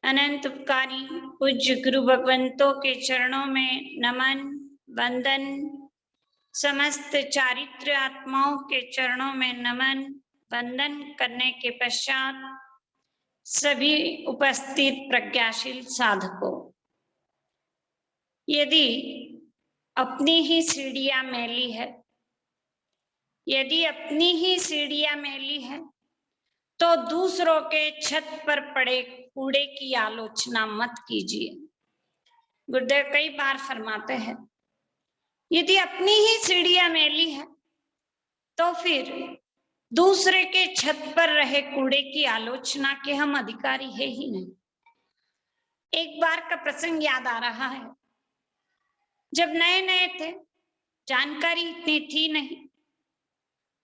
अनंत उपकारी पूज्य गुरु भगवंतों के चरणों में नमन वंदन। समस्त चारित्र आत्माओं के चरणों में नमन वंदन करने के पश्चात सभी उपस्थित प्रज्ञाशील साधकों, यदि अपनी ही सीढ़ियां मैली है, यदि अपनी ही सीढ़ियां मैली है तो दूसरों के छत पर पड़े कूड़े की आलोचना मत कीजिए। गुरुदेव कई बार फरमाते हैं, यदि अपनी ही सीढ़ियां मैली है तो फिर दूसरे के छत पर रहे कूड़े की आलोचना के हम अधिकारी है ही नहीं। एक बार का प्रसंग याद आ रहा है, जब नए नए थे, जानकारी इतनी थी नहीं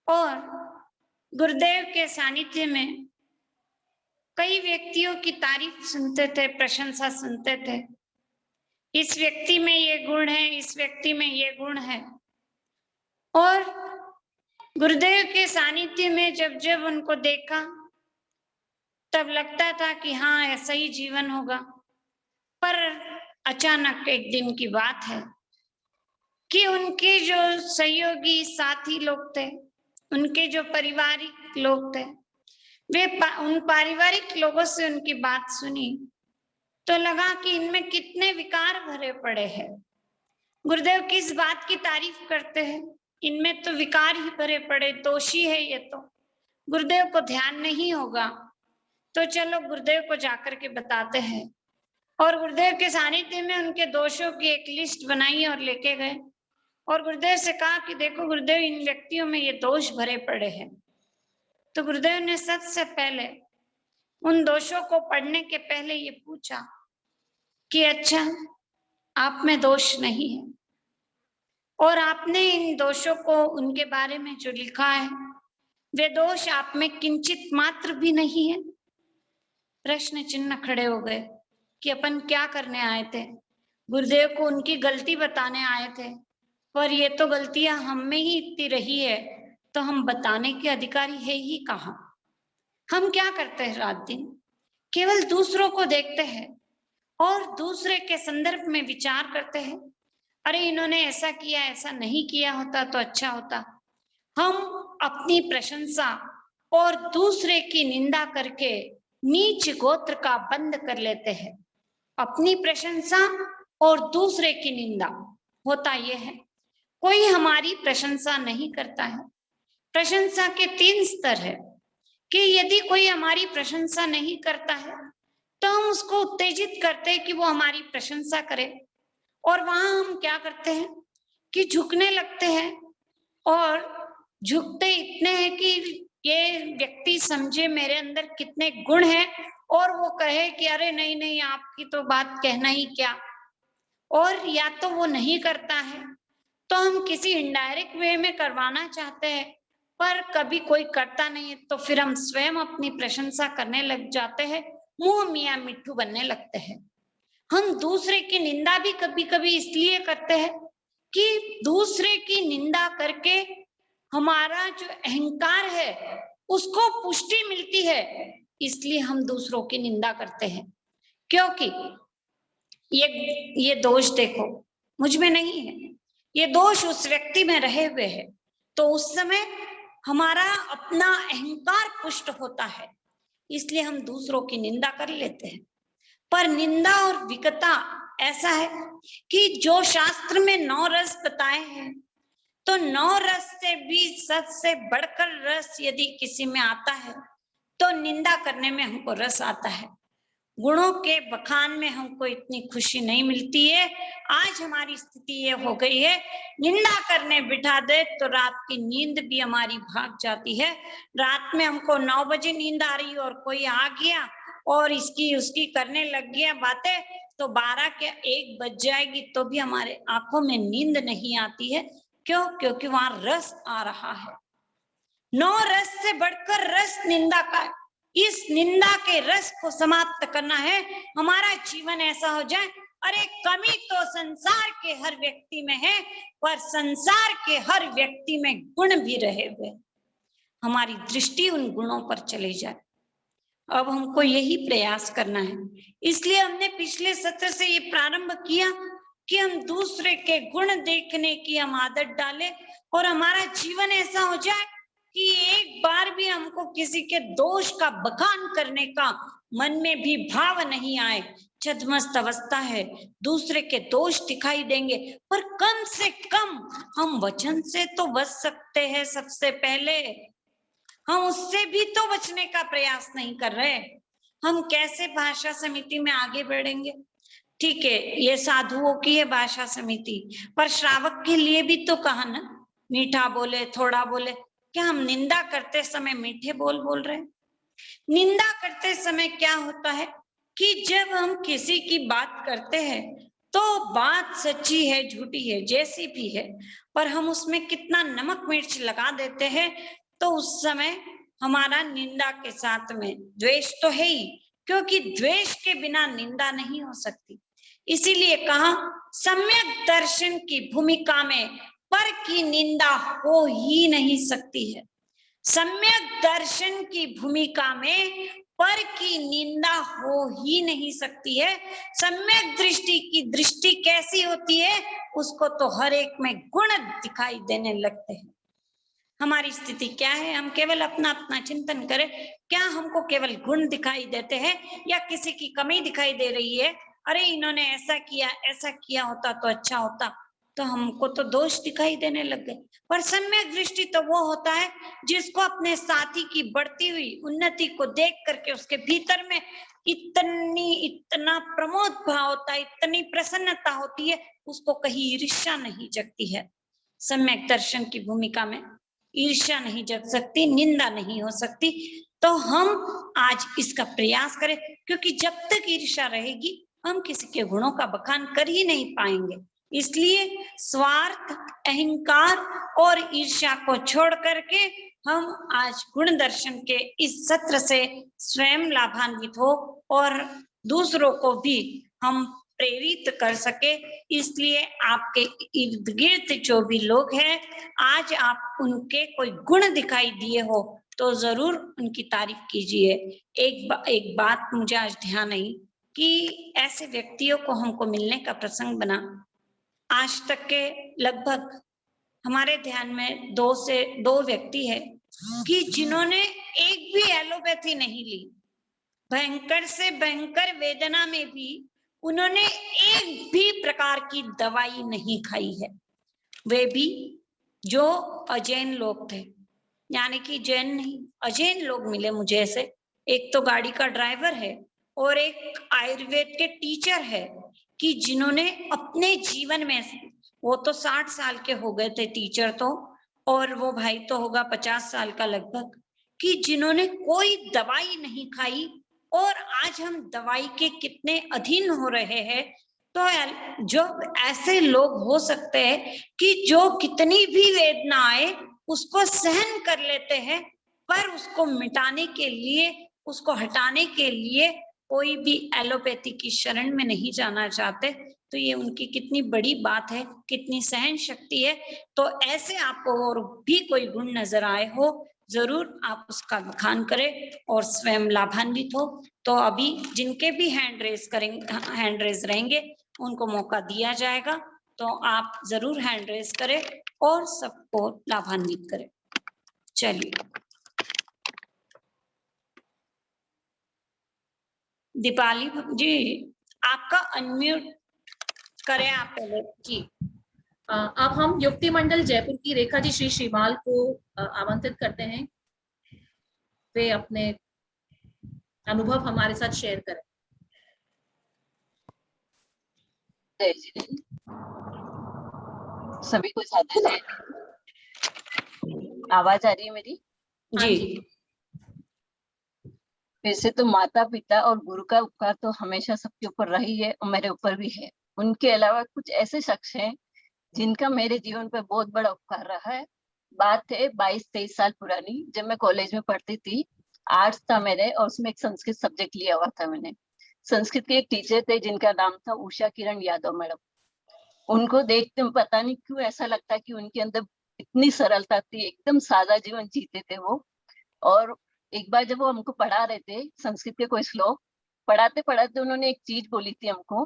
और गुरुदेव के सानिध्य में कई व्यक्तियों की तारीफ सुनते थे, प्रशंसा सुनते थे। इस व्यक्ति में ये गुण है, इस व्यक्ति में ये गुण है। और गुरुदेव के सानिध्य में जब जब उनको देखा तब लगता था कि हाँ, ऐसा ही जीवन होगा। पर अचानक एक दिन की बात है कि उनके जो सहयोगी साथी लोग थे, उनके जो पारिवारिक लोग थे, वे उन पारिवारिक लोगों से उनकी बात सुनी तो लगा कि इनमें कितने विकार भरे पड़े हैं। गुरुदेव किस बात की तारीफ करते हैं, इनमें तो विकार ही भरे पड़े, दोषी है ये तो, गुरुदेव को ध्यान नहीं होगा। तो चलो गुरुदेव को जाकर के बताते हैं। और गुरुदेव के सानिध्य में उनके दोषों की एक लिस्ट बनाई और लेके गए और गुरुदेव से कहा कि देखो गुरुदेव, इन व्यक्तियों में ये दोष भरे पड़े हैं। तो गुरुदेव ने सबसे पहले उन दोषों को पढ़ने के पहले ये पूछा कि अच्छा, आप में दोष नहीं है और आपने इन दोषों को, उनके बारे में जो लिखा है, वे दोष आप में किंचित मात्र भी नहीं है। प्रश्न चिन्ह खड़े हो गए कि अपन क्या करने आए थे, गुरुदेव को उनकी गलती बताने आए थे, पर ये तो गलतियां हम में ही इतनी रही है तो हम बताने के अधिकारी है ही कहाँ। हम क्या करते हैं, रात दिन केवल दूसरों को देखते हैं और दूसरे के संदर्भ में विचार करते हैं, अरे इन्होंने ऐसा किया, ऐसा नहीं किया होता तो अच्छा होता। हम अपनी प्रशंसा और दूसरे की निंदा करके नीच गोत्र का बंद कर लेते हैं। अपनी प्रशंसा और दूसरे की निंदा होता यह है, कोई हमारी प्रशंसा नहीं करता है। प्रशंसा के 3 स्तर है कि यदि कोई हमारी प्रशंसा नहीं करता है तो हम उसको उत्तेजित करते हैं कि वो हमारी प्रशंसा करे, और वहां हम क्या करते हैं कि झुकने लगते हैं और झुकते इतने हैं कि ये व्यक्ति समझे मेरे अंदर कितने गुण हैं और वो कहे कि अरे नहीं नहीं, आपकी तो बात कहना ही क्या। और या तो वो नहीं करता है तो हम किसी इनडायरेक्ट वे में करवाना चाहते हैं, पर कभी कोई करता नहीं है तो फिर हम स्वयं अपनी प्रशंसा करने लग जाते हैं, मुंह मियां मिट्ठू बनने लगते हैं। हम दूसरे की निंदा भी कभी कभी इसलिए करते हैं कि दूसरे की निंदा करके हमारा जो अहंकार है उसको पुष्टि मिलती है, इसलिए हम दूसरों की निंदा करते हैं। क्योंकि ये दोष देखो मुझ में नहीं है, ये दोष उस व्यक्ति में रहे हुए है, तो उस समय हमारा अपना अहंकार पुष्ट होता है, इसलिए हम दूसरों की निंदा कर लेते हैं। पर निंदा और विकता ऐसा है कि जो शास्त्र में 9 रस बताए हैं, तो 9 रस से भी सबसे बढ़कर रस यदि किसी में आता है तो निंदा करने में हमको रस आता है। गुणों के बखान में हमको इतनी खुशी नहीं मिलती है। आज हमारी स्थिति ये हो गई है, निंदा करने बिठा दे तो रात की नींद भी हमारी भाग जाती है। रात में हमको 9 बजे नींद आ रही और कोई आ गया और इसकी उसकी करने लग गया बातें, तो 12 के 1 बज जाएगी तो भी हमारे आंखों में नींद नहीं आती है। क्यों? क्योंकि वहां रस आ रहा है। 9 रस से बढ़कर रस निंदा का, इस निंदा के रस को समाप्त करना है। हमारा जीवन ऐसा हो जाए, अरे कमी तो संसार के हर व्यक्ति में है, पर संसार के हर व्यक्ति में गुण भी रहे हुए, हमारी दृष्टि उन गुणों पर चली जाए। अब हमको यही प्रयास करना है। इसलिए हमने पिछले सत्र से ये प्रारंभ किया कि हम दूसरे के गुण देखने की हम आदत डालें और हमारा जीवन ऐसा हो जाए कि एक बार भी हमको किसी के दोष का बखान करने का मन में भी भाव नहीं आए। छद्मस्त अवस्था है, दूसरे के दोष दिखाई देंगे, पर कम से कम हम वचन से तो बच सकते हैं। सबसे पहले हम उससे भी तो बचने का प्रयास नहीं कर रहे। हम कैसे भाषा समिति में आगे बढ़ेंगे? ठीक है, ये साधुओं की है भाषा समिति, पर श्रावक के लिए भी तो कहा ना, मीठा बोले थोड़ा बोले। क्या हम निंदा करते समय मीठे बोल रहे हैं? निंदा करते समय क्या होता है कि जब हम किसी की बात करते हैं तो बात सच्ची है झूठी है जैसी भी है, पर हम उसमें कितना नमक मिर्च लगा देते हैं, तो उस समय हमारा निंदा के साथ में द्वेष तो है ही, क्योंकि द्वेष के बिना निंदा नहीं हो सकती। इसीलिए कहा सम्यक दर्शन की भूमिका में पर की निंदा हो ही नहीं सकती है। सम्यक दर्शन की भूमिका में पर की निंदा हो ही नहीं सकती है। सम्यक दृष्टि की दृष्टि कैसी होती है? उसको तो हर एक में गुण दिखाई देने लगते हैं। हमारी स्थिति क्या है? हम केवल अपना अपना चिंतन करें। क्या हमको केवल गुण दिखाई देते हैं या किसी की कमी दिखाई दे रही है? अरे इन्होंने ऐसा किया होता तो अच्छा होता, तो हमको तो दोष दिखाई देने लग गए। पर सम्यक दृष्टि तो वो होता है जिसको अपने साथी की बढ़ती हुई उन्नति को देख करके उसके भीतर में इतना प्रमोद भाव होता है, इतनी प्रसन्नता होती है, उसको कहीं ईर्ष्या नहीं जगती है। सम्यक दर्शन की भूमिका में ईर्ष्या नहीं जग सकती, निंदा नहीं हो सकती। तो हम आज इसका प्रयास करें, क्योंकि जब तक ईर्ष्या रहेगी हम किसी के गुणों का बखान कर ही नहीं पाएंगे। इसलिए स्वार्थ, अहंकार और ईर्ष्या को छोड़ करके हम आज गुण दर्शन के इस सत्र से स्वयं लाभान्वित हो और दूसरों को भी हम प्रेरित कर सके। इसलिए आपके इर्द गिर्द जो भी लोग हैं, आज आप उनके कोई गुण दिखाई दिए हो तो जरूर उनकी तारीफ कीजिए। एक बात मुझे आज ध्यान आई कि ऐसे व्यक्तियों को हमको मिलने का प्रसंग बना। आज तक के लगभग हमारे ध्यान में दो व्यक्ति है कि जिन्होंने एक भी एलोपैथी नहीं ली। भयंकर से भयंकर वेदना में भी उन्होंने एक भी प्रकार की दवाई नहीं खाई है। वे भी जो अजैन लोग थे, यानी कि जैन नहीं, अजैन लोग मिले मुझे ऐसे। एक तो गाड़ी का ड्राइवर है और एक आयुर्वेद के टीचर है कि जिन्होंने अपने जीवन में, वो तो 60 साल के हो गए थे टीचर तो, और वो भाई तो होगा 50 साल का लगभग, कि जिन्होंने कोई दवाई नहीं खाई। और आज हम दवाई के कितने अधीन हो रहे हैं। तो जो ऐसे लोग हो सकते हैं कि जो कितनी भी वेदना आए उसको सहन कर लेते हैं, पर उसको मिटाने के लिए, उसको हटाने के लिए कोई भी एलोपैथी की शरण में नहीं जाना चाहते। तो ये उनकी कितनी बड़ी बात है, कितनी सहन शक्ति है। तो ऐसे आपको और भी कोई गुण नजर आए हो, जरूर आप उसका बखान करें और स्वयं लाभान्वित हो। तो अभी जिनके भी हैंड रेज रहेंगे उनको मौका दिया जाएगा, तो आप जरूर हैंड रेज करें और सबको लाभान्वित करें। चलिए दीपाली जी, आपका अनम्यूट करें आप पहले जी। अब हम युक्ति मंडल जयपुर की रेखा जी श्री श्रीमाल को आमंत्रित करते हैं, वे अपने अनुभव हमारे साथ शेयर करें। सभी को सादर जय। आवाज आ रही है मेरी? जी। वैसे तो माता पिता और गुरु का उपकार तो हमेशा सबके ऊपर रही है और मेरे ऊपर भी है। उनके अलावा कुछ ऐसे शख्स हैं जिनका मेरे जीवन पर बहुत बड़ा उपकार रहा है। बात है 22-23 साल पुरानी, जब मैं कॉलेज में पढ़ती थी। आर्ट्स था मेरे और उसमें एक संस्कृत सब्जेक्ट लिया हुआ था मैंने। संस्कृत के एक टीचर थे जिनका नाम था उषा किरण यादव मैडम। उनको देखते पता नहीं क्यों ऐसा लगता कि उनके अंदर इतनी सरलता थी, एकदम सादा जीवन जीते थे वो। और एक बार जब वो हमको पढ़ा रहे थे संस्कृत के कोई श्लोक, पढ़ाते पढ़ाते उन्होंने एक चीज बोली थी हमको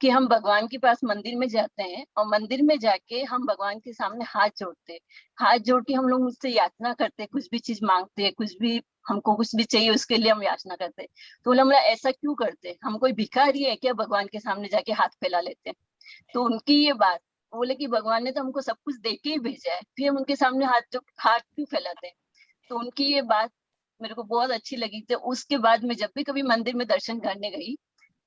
कि हम भगवान के पास मंदिर में जाते हैं और मंदिर में जाके हम भगवान के सामने हाथ जोड़ते हैं, हाथ जोड़ के हम लोग उससे याचना करते हैं, कुछ भी चीज मांगते हैं, कुछ भी हमको कुछ भी चाहिए उसके लिए हम याचना करते हैं। तो बोला हमरा ऐसा क्यों करते हैं, हम कोई भिखारी है क्या भगवान के सामने जाके हाथ फैला लेते हैं। तो उनकी ये बात, बोले कि भगवान ने तो हमको सब कुछ दे के ही भेजा है, फिर हम उनके सामने हाथ क्यों फैलाते हैं। तो उनकी ये बात मेरे को बहुत अच्छी लगी। तो उसके बाद मैं जब भी कभी मंदिर में दर्शन करने गई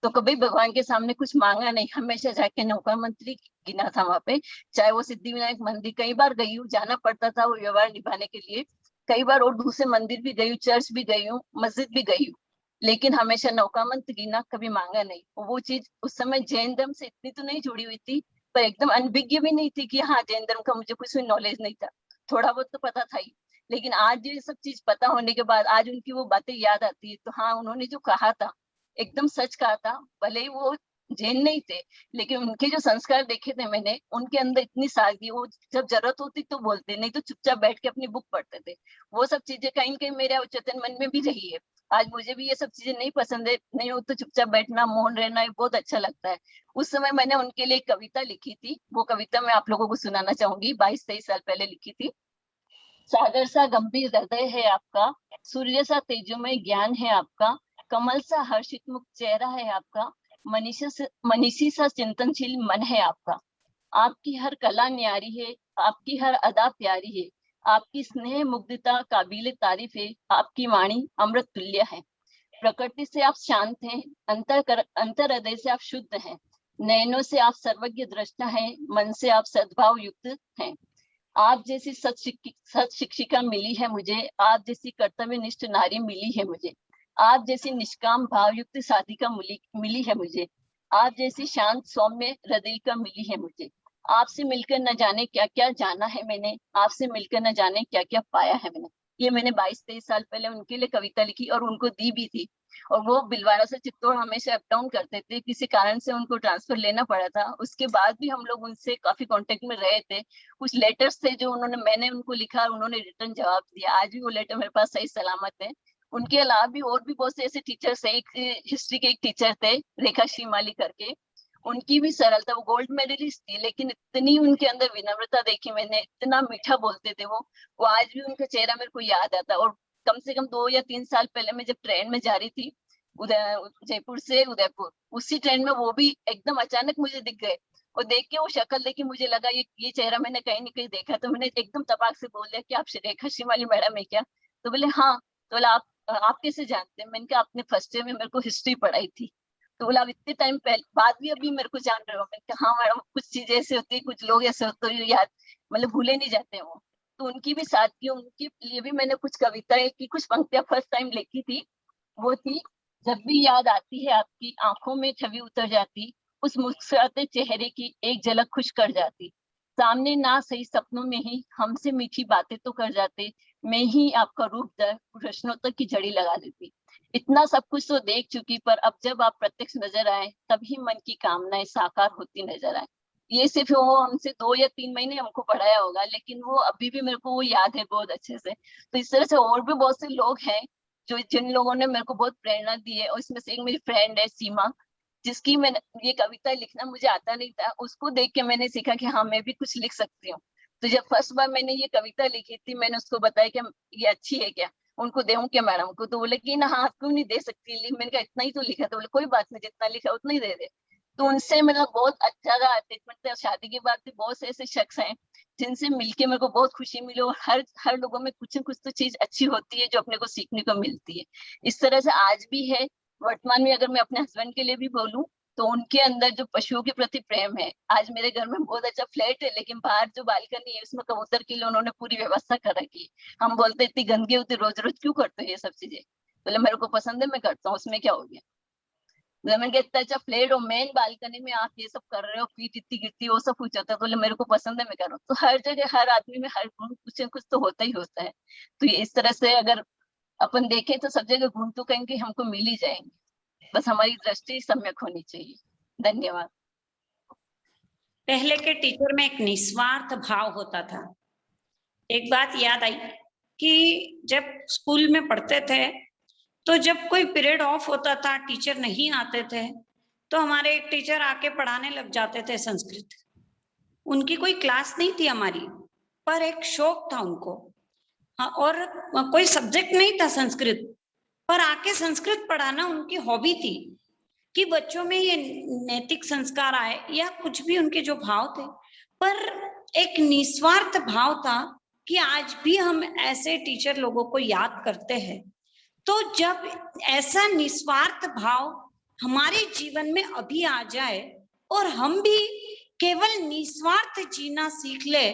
तो कभी भगवान के सामने कुछ मांगा नहीं, हमेशा जाके नौका मंत्री गिना था वहां पे। चाहे वो सिद्धिविनायक मंदिर कई बार गई हूँ, जाना पड़ता था वो व्यवहार निभाने के लिए, कई बार और दूसरे मंदिर भी गई हूँ, चर्च भी गई हूँ, मस्जिद भी गई हूँ, लेकिन हमेशा नौका मंत्र गिना, कभी मांगा नहीं। वो चीज उस समय जैन धर्म से इतनी तो नहीं जुड़ी हुई थी, पर एकदम अनभिज्ञ भी नहीं थी कि हाँ जैन धर्म का मुझे कुछ नॉलेज नहीं था, थोड़ा बहुत तो पता था ही। लेकिन आज ये सब चीज पता होने के बाद आज उनकी वो बातें याद आती है, तो हाँ उन्होंने जो कहा था एकदम सच कहा था। भले ही वो जैन नहीं थे, लेकिन उनके जो संस्कार देखे थे मैंने, उनके अंदर इतनी सादगी, वो जब जरूरत होती तो बोलते, नहीं तो चुपचाप बैठ के अपनी बुक पढ़ते थे। वो सब चीजें कहीं न कहीं मेरे अवचेतन मन में भी रही है। आज मुझे भी ये सब चीजें नहीं पसंद है, नहीं हो तो चुपचाप बैठना, मौन रहना, ये बहुत अच्छा लगता है। उस समय मैंने उनके लिए एक कविता लिखी थी, वो कविता मैं आप लोगों को सुनाना चाहूंगी, 22-23 साल पहले लिखी थी। सागर सा गंभीर हृदय है आपका, सूर्य सा तेजोमय ज्ञान है आपका, कमल सा हर्षित मुख चेहरा है आपका, मनीषी सा चिंतनशील मन है आपका। आपकी हर कला न्यारी है, आपकी हर अदा प्यारी है, आपकी स्नेह मुग्धता काबिले तारीफ है, आपकी वाणी अमृत तुल्य है। प्रकृति से आप शांत हैं, अंतर हृदय से आप शुद्ध हैं, नयनों से आप सर्वज्ञ दृष्टा हैं, मन से आप सद्भाव युक्त हैं। आप जैसी सत शिक्षिका मिली है मुझे, आप जैसी कर्तव्यनिष्ठ नारी मिली है मुझे, आप जैसी निष्काम भावयुक्त साधिका मिली है मुझे, आप जैसी शांत सौम्य हृदयिका मिली है मुझे। आपसे मिलकर न जाने क्या क्या जाना है मैंने, आपसे मिलकर न जाने क्या क्या पाया है मैंने। ये मैंने 22-23 साल पहले उनके लिए कविता लिखी और उनको दी भी थी। और वो भिलवाड़ा से चित्तौड़ हमेशा अप डाउन करते थे, किसी कारण से उनको ट्रांसफर लेना पड़ा था, उसके बाद भी हम लोग उनसे काफी कांटेक्ट में रहे थे। कुछ लेटर्स थे जो मैंने उनको लिखा और उन्होंने रिटर्न जवाब दिया, आज भी वो लेटर मेरे पास सही सलामत है। उनके अलावा भी और भी बहुत से ऐसे टीचर्स है, एक हिस्ट्री के एक टीचर थे रेखा श्रीमाली करके, उनकी भी सरलता, वो गोल्ड मेडलिस्ट थी, लेकिन इतनी उनके अंदर विनम्रता देखी मैंने, इतना मीठा बोलते थे वो आज भी उनका चेहरा मेरे को याद आता। और कम से कम 2 या 3 साल पहले मैं जब ट्रेन में जा रही थी जयपुर से उदयपुर, उसी ट्रेन में वो भी एकदम अचानक मुझे दिख गए, और देख के वो शक्ल देख के मुझे लगा ये चेहरा मैंने कहीं ना कहीं देखा। तो मैंने एकदम तपाक से बोल दिया कि आप रेखा श्रीमाली मैडम है क्या। तो बोले हाँ। तो बोला आप कैसे जानते हैं। मैंने कहा आपने फर्स्ट ईयर में मेरे को हिस्ट्री पढ़ाई थी। तो बोला आप इतने टाइम पहले बाद भी अभी मेरे को जान रहे हो। मैंने कहा हाँ मैडम, कुछ चीजें ऐसे होती है, कुछ लोग ऐसे होते हैं याद, मतलब भूले नहीं जाते वो। तो उनकी भी सादगी, उनके लिए भी मैंने कुछ कविताएं की कुछ पंक्तियां फर्स्ट टाइम लिखी थी। वो थी, जब भी याद आती है आपकी आंखों में छवि उतर जाती, उस मुस्कुराते चेहरे की एक झलक खुश कर जाती, सामने ना सही सपनों में ही हमसे मीठी बातें तो कर जाते, मैं ही आपका रूप दर प्रश्नों तक की जड़ी लगा देती। इतना सब कुछ तो देख चुकी, पर अब जब आप प्रत्यक्ष नजर आए तभी मन की कामनाएं साकार होती नजर आए। ये सिर्फ वो हमसे 2 या 3 महीने हमको पढ़ाया होगा, लेकिन वो अभी भी मेरे को वो याद है बहुत अच्छे से। तो इस तरह से और भी बहुत से लोग हैं जिन लोगों ने मेरे को बहुत प्रेरणा दी है। और इसमें से एक मेरी फ्रेंड है सीमा, जिसकी मैंने ये कविता लिखना मुझे आता नहीं था, उसको देख के मैंने सीखा कि हाँ मैं भी कुछ लिख सकती हूँ। तो जब फर्स्ट बार मैंने ये कविता लिखी थी, मैंने उसको बताया कि ये अच्छी है क्या, उनको दूं क्या मैडम को। तो बोले कि ना हाँ क्यों नहीं दे सकती। मैंने कहा इतना ही तो लिखा। तो बोले कोई बात नहीं, जितना लिखा उतना ही दे दे। तो उनसे मेरा बहुत अच्छा रहा अटैचमेंट था। शादी के बाद भी बहुत से ऐसे शख्स हैं जिनसे मिलके मेरे को बहुत खुशी मिली, और हर लोगों में कुछ न कुछ तो चीज अच्छी होती है जो अपने को सीखने को मिलती है। इस तरह से आज भी है। वर्तमान में अगर मैं अपने हस्बैंड के लिए भी बोलूं, तो उनके अंदर जो पशुओं के प्रति प्रेम है। आज मेरे घर में बहुत अच्छा फ्लैट है, लेकिन बाहर जो बालकनी है उसमें कबूतर के लिए उन्होंने पूरी व्यवस्था कर रखी है। हम बोलते इतनी गंदगी होती, रोज रोज क्यों करते हो ये सब चीजें। बोले मेरे को पसंद है, मैं करता हूँ, उसमें क्या हो गया। मैंने कहा इतना अच्छा फ्लैट और मेन बालकनी में आप ये सब कर रहे हो, फीट इतनी गिरती, वो सब पूछ जाता है। बोले मेरे को पसंद है, मैं कर रहा हूँ। तो हर जगह हर आदमी में हर गुण कुछ न कुछ तो होता ही होता है। तो ये इस तरह से अगर अपन देखें तो सब जगह गुण तो कहेंगे हमको मिल ही जाएंगे, बस हमारी दृष्टि सम्यक होनी चाहिए। धन्यवाद। पहले के टीचर में एक निस्वार्थ भाव होता था। एक बात याद आई, कि जब स्कूल में पढ़ते थे तो जब कोई पीरियड ऑफ होता था, टीचर नहीं आते थे, तो हमारे एक टीचर आके पढ़ाने लग जाते थे संस्कृत। उनकी कोई क्लास नहीं थी हमारी, पर एक शौक था उनको। हाँ, और कोई सब्जेक्ट नहीं था संस्कृत, पर आके संस्कृत पढ़ाना उनकी हॉबी थी कि बच्चों में ये नैतिक संस्कार आए या कुछ भी उनके जो भाव थे। पर एक निस्वार्थ भाव था कि आज भी हम ऐसे टीचर लोगों को याद करते हैं। तो जब ऐसा निस्वार्थ भाव हमारे जीवन में अभी आ जाए और हम भी केवल निस्वार्थ जीना सीख ले,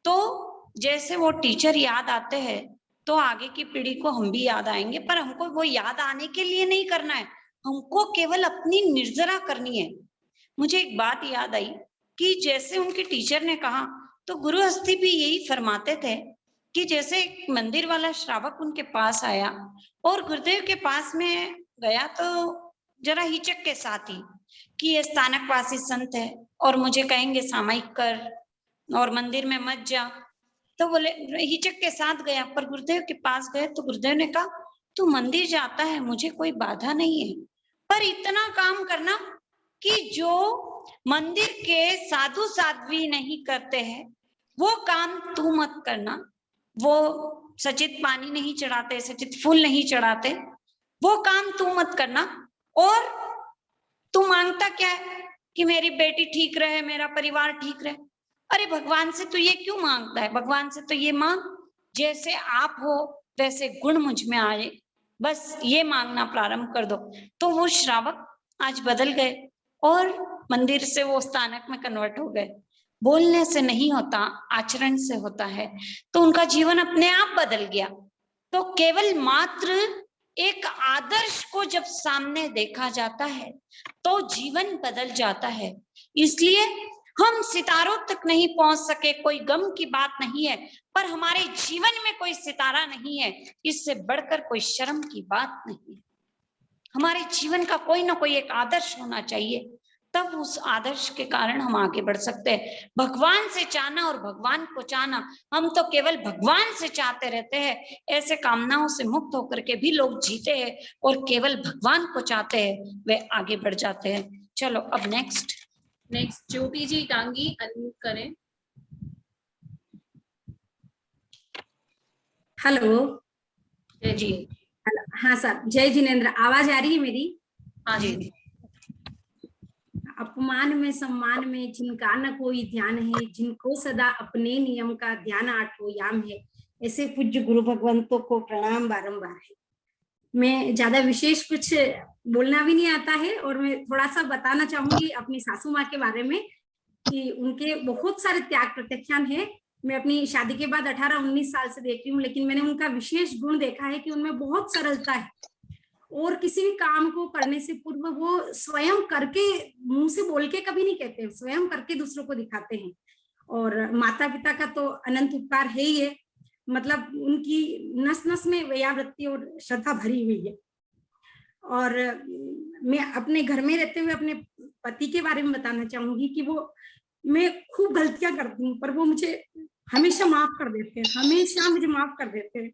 तो जैसे वो टीचर याद आते हैं तो आगे की पीढ़ी को हम भी याद आएंगे। पर हमको वो याद आने के लिए नहीं करना है, हमको केवल अपनी निर्जरा करनी है। मुझे एक बात याद आई कि जैसे उनके टीचर ने कहा, तो गुरु हस्ती भी यही फरमाते थे कि जैसे एक मंदिर वाला श्रावक उनके पास आया और गुरुदेव के पास में गया, तो जरा हिचक के साथ ही कि ये स्थानकवासी संत है और मुझे कहेंगे सामायिक कर और मंदिर में मत जा, तो बोले हिचक के साथ गया। पर गुरुदेव के पास गए तो गुरुदेव ने कहा, तू मंदिर जाता है, मुझे कोई बाधा नहीं है, पर इतना काम करना कि जो मंदिर के साधु साध्वी नहीं करते हैं वो काम तू मत करना। वो सचित पानी नहीं चढ़ाते, सचित फूल नहीं चढ़ाते, वो काम तू मत करना। और तू मांगता क्या है कि मेरी बेटी ठीक रहे, मेरा परिवार ठीक रहे। अरे भगवान से तू ये क्यों मांगता है? भगवान से तो ये मांग जैसे आप हो वैसे गुण मुझ में आए, बस ये मांगना प्रारंभ कर दो। तो वो श्रावक आज बदल गए और मंदिर से वो स्थानक में कन्वर्ट हो गए। बोलने से नहीं होता, आचरण से होता है। तो उनका जीवन अपने आप बदल गया। तो केवल मात्र एक आदर्श को जब सामने देखा जाता है तो जीवन बदल जाता है। इसलिए हम सितारों तक नहीं पहुंच सके, कोई गम की बात नहीं है, पर हमारे जीवन में कोई सितारा नहीं है, इससे बढ़कर कोई शर्म की बात नहीं है। हमारे जीवन का कोई ना कोई एक आदर्श होना चाहिए, तब उस आदर्श के कारण हम आगे बढ़ सकते हैं। भगवान से चाहना और भगवान को चाहना, हम तो केवल भगवान से चाहते रहते हैं। ऐसे कामनाओं से मुक्त होकर के भी लोग जीते हैं और केवल भगवान को चाहते हैं, वे आगे बढ़ जाते हैं। चलो अब नेक्स्ट ज्योति जी टांगी अनम्यूट करें। हेलो जी। हाँ सर, जय जिनेन्द्र। आवाज आ रही है मेरी? हाँ जी। अपमान में सम्मान में जिनका न कोई ध्यान है, जिनको सदा अपने नियम का ध्यान आठों याम है, ऐसे पूज्य गुरु भगवंतों को प्रणाम बारंबार है। मैं ज्यादा विशेष कुछ बोलना भी नहीं आता है और मैं थोड़ा सा बताना चाहूंगी अपनी सासू माँ के बारे में कि उनके बहुत सारे त्याग प्रत्याख्यान है। मैं अपनी शादी के बाद 18-19 साल से देख रही हूँ, लेकिन मैंने उनका विशेष गुण देखा है कि उनमें बहुत सरलता है और किसी भी काम को करने से पूर्व वो स्वयं करके, मुंह से बोल के कभी नहीं कहते, स्वयं करके दूसरों को दिखाते हैं। और माता पिता का तो अनंत उपकार है ही है, मतलब उनकी नस नस में व्यावृत्ति और श्रद्धा भरी हुई है। और मैं अपने घर में रहते हुए अपने पति के बारे में बताना चाहूंगी कि वो, मैं खूब गलतियां करती हूँ पर वो मुझे हमेशा माफ कर देते हैं, हमेशा मुझे माफ कर देते हैं।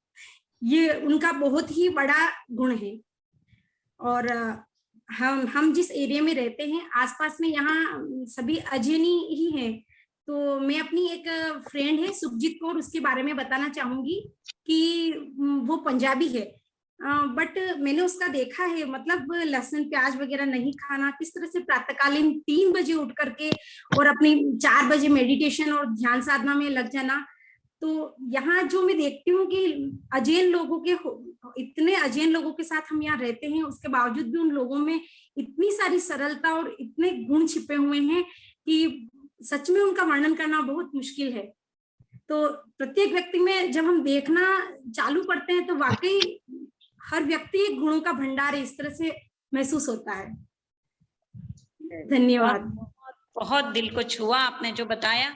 ये उनका बहुत ही बड़ा गुण है। और हम जिस एरिया में रहते हैं आसपास में यहाँ सभी अजैनी ही हैं। तो मैं अपनी एक फ्रेंड है सुखजीत कौर, उसके बारे में बताना चाहूंगी कि वो पंजाबी है, बट मैंने उसका देखा है, मतलब लहसुन प्याज वगैरह नहीं खाना, किस तरह से प्रातःकालीन 3 बजे उठ करके और अपनी 4 बजे मेडिटेशन और ध्यान साधना में लग जाना। तो यहाँ जो मैं देखती हूँ कि अजैन लोगों के, इतने अजैन लोगों के साथ हम यहाँ रहते हैं, उसके बावजूद भी उन लोगों में इतनी सारी सरलता और इतने गुण छिपे हुए हैं कि सच में उनका वर्णन करना बहुत मुश्किल है। तो प्रत्येक व्यक्ति में जब हम देखना चालू करते हैं तो वाकई हर व्यक्ति एक गुणों का भंडार है, इस तरह से महसूस होता है। धन्यवाद। बहुत दिल को छुआ आपने जो बताया,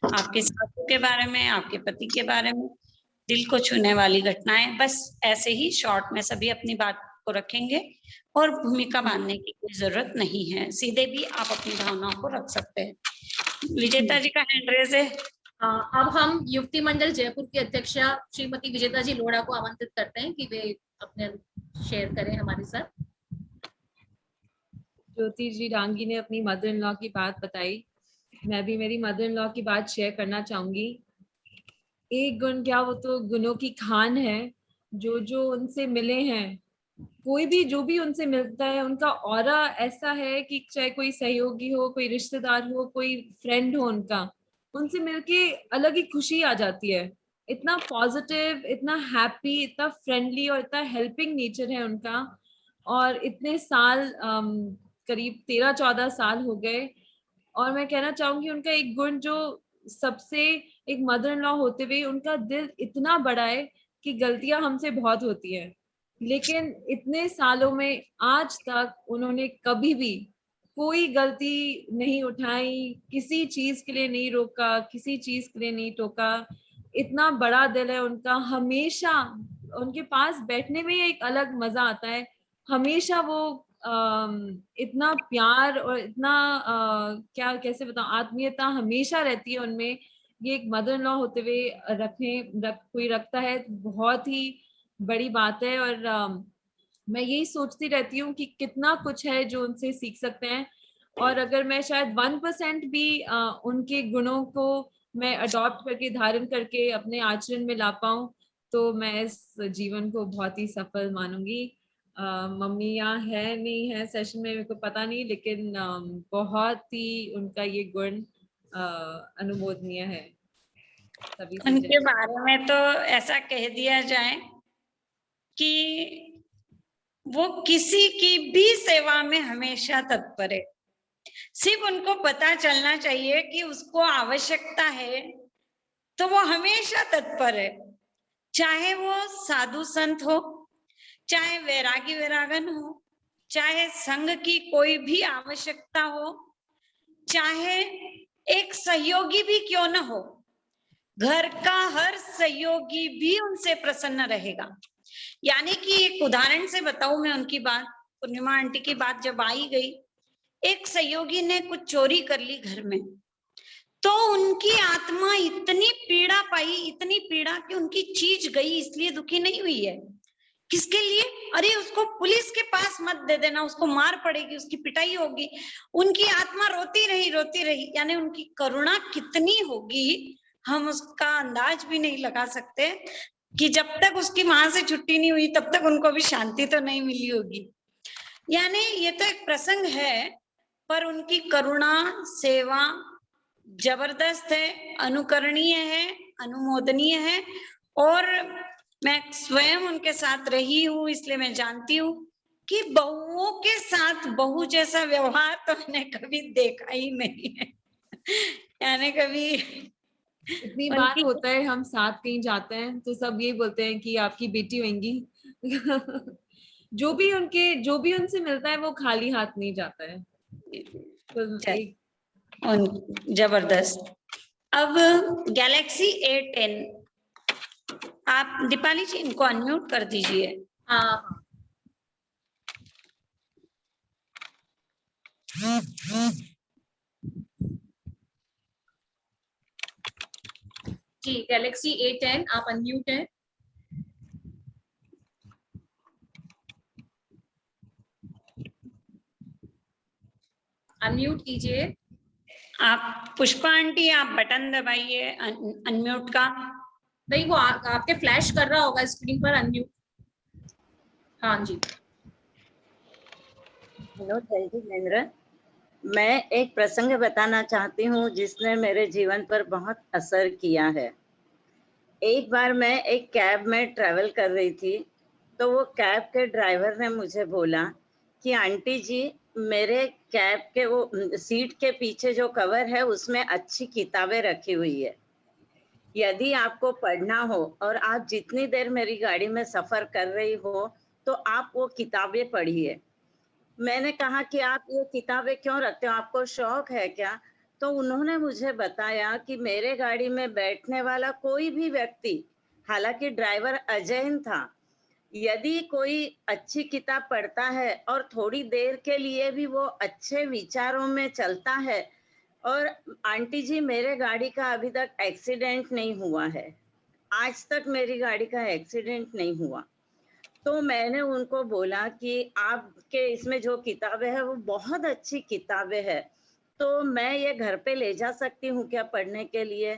आपके सासू के बारे में, आपके पति के बारे में, दिल को छूने वाली घटनाएं। बस ऐसे ही शॉर्ट में सभी अपनी बात को रखेंगे और भूमिका बांधने की कोई जरूरत नहीं है, सीधे भी आप अपनी भावनाओं को रख सकते हैं। विजेता जी का हैंड रेज है। अब हम युवती मंडल जयपुर की अध्यक्षा श्रीमती विजेता जी लोढ़ा को आमंत्रित करते हैं कि वे अपने शेयर करें हमारे साथ। ज्योति जी डांगी ने अपनी मदर इन लॉ की बात बताई, मैं भी मेरी मदर इन लॉ की बात शेयर करना चाहूंगी। एक गुण क्या, वो तो गुणों की खान है। जो जो उनसे मिले हैं, कोई भी जो भी उनसे मिलता है, उनका ऑरा ऐसा है कि चाहे कोई सहयोगी हो, कोई रिश्तेदार हो, कोई फ्रेंड हो, उनसे मिलके अलग ही खुशी आ जाती है। इतना पॉजिटिव, इतना हैप्पी, इतना फ्रेंडली और इतना हेल्पिंग नेचर है उनका। और इतने साल, करीब 13-14 साल हो गए। और मैं कहना चाहूंगी उनका एक गुण जो सबसे, एक मदर इन लॉ होते हुए उनका दिल इतना बड़ा है कि गलतियां हमसे बहुत होती है, लेकिन इतने सालों में आज तक उन्होंने कभी भी कोई गलती नहीं उठाई, किसी चीज के लिए नहीं रोका, किसी चीज के लिए नहीं टोका। इतना बड़ा दिल है उनका। हमेशा उनके पास बैठने में एक अलग मजा आता है। हमेशा वो इतना प्यार और इतना क्या कैसे बताऊं, आत्मीयता हमेशा रहती है उनमें। ये एक मदर इन लॉ होते हुए कोई रखता है, बहुत ही बड़ी बात है। और मैं यही सोचती रहती हूँ कि कितना कुछ है जो उनसे सीख सकते हैं। और अगर मैं शायद 1% भी उनके गुणों को मैं अडॉप्ट करके, धारण करके अपने आचरण में ला पाऊं, तो मैं इस जीवन को बहुत ही सफल मानूंगी। मम्मी यहाँ है नहीं है सेशन में, मेरे को पता नहीं, लेकिन बहुत ही उनका ये गुण अनुमोदनीय है। सभी से उनके बारे में तो ऐसा कह दिया जाए कि वो किसी की भी सेवा में हमेशा तत्पर है। सिर्फ उनको पता चलना चाहिए कि उसको आवश्यकता है, तो वो हमेशा तत्पर है। चाहे वो साधु संत हो, चाहे वैरागी वैरागन हो, चाहे संघ की कोई भी आवश्यकता हो, चाहे एक सहयोगी भी क्यों न हो, घर का हर सहयोगी भी उनसे प्रसन्न रहेगा। यानी कि एक उदाहरण से बताऊं मैं उनकी बात, पूर्णिमा आंटी की बात जब आई गई, एक सहयोगी ने कुछ चोरी कर ली घर में, तो उनकी आत्मा इतनी पीड़ा पाई, इतनी पीड़ा कि उनकी चीज गई, इसलिए दुखी नहीं हुई है। किसके लिए? अरे उसको पुलिस के पास मत दे देना, उसको मार पड़ेगी, उसकी पिटाई होगी। उनकी आत्मा रोती रही। यानी उनकी करुणा कितनी होगी हम उसका अंदाज भी नहीं लगा सकते, कि जब तक उसकी वहां से छुट्टी नहीं हुई तब तक उनको भी शांति तो नहीं मिली होगी। यानी ये तो एक प्रसंग है, पर उनकी करुणा, सेवा जबरदस्त है, अनुकरणीय है, अनुमोदनीय है। और मैं स्वयं उनके साथ रही हूँ, इसलिए मैं जानती हूँ कि बहुओं के साथ बहू जैसा व्यवहार तो मैंने कभी देखा ही नहीं है। यानी कभी इतनी बार होता है, हम साथ कहीं जाते हैं तो सब यही बोलते हैं कि आपकी बेटी होंगी। जो भी उनसे मिलता है वो खाली हाथ नहीं जाता है। तो जबरदस्त। अब गैलेक्सी A10, आप दीपाली जी इनको अनम्यूट कर दीजिए। हाँ, जी गैलेक्सी A10 आप अनम्यूट हैं। अनम्यूट कीजिए। आप पुष्पा आंटी, आप बटन दबाइए अनम्यूट का। नहीं, वो आपके फ्लैश कर रहा होगा स्क्रीन पर अनम्यूट। हाँ जी। हेलो जय जितेंद्र, मैं एक प्रसंग बताना चाहती हूँ जिसने मेरे जीवन पर बहुत असर किया है। एक बार मैं एक कैब में ट्रैवल कर रही थी, तो वो कैब के ड्राइवर ने मुझे बोला कि आंटी जी, मेरे कैब के वो सीट के पीछे जो कवर है उसमें अच्छी किताबें रखी हुई है, यदि आपको पढ़ना हो और आप जितनी देर मेरी गाड़ी में सफर कर रही हो तो आप वो किताबें पढ़िए। मैंने कहा कि आप ये किताबें क्यों रखते हो, आपको शौक है क्या? तो उन्होंने मुझे बताया कि मेरे गाड़ी में बैठने वाला कोई भी व्यक्ति, हालांकि ड्राइवर अजैन था, यदि कोई अच्छी किताब पढ़ता है और थोड़ी देर के लिए भी वो अच्छे विचारों में चलता है, और आंटी जी, मेरे गाड़ी का अभी तक एक्सीडेंट नहीं हुआ है, आज तक मेरी गाड़ी का एक्सीडेंट नहीं हुआ। तो मैंने उनको बोला कि आपके इसमें जो किताबें हैं वो बहुत अच्छी किताबें हैं, तो मैं ये घर पे ले जा सकती हूँ क्या पढ़ने के लिए?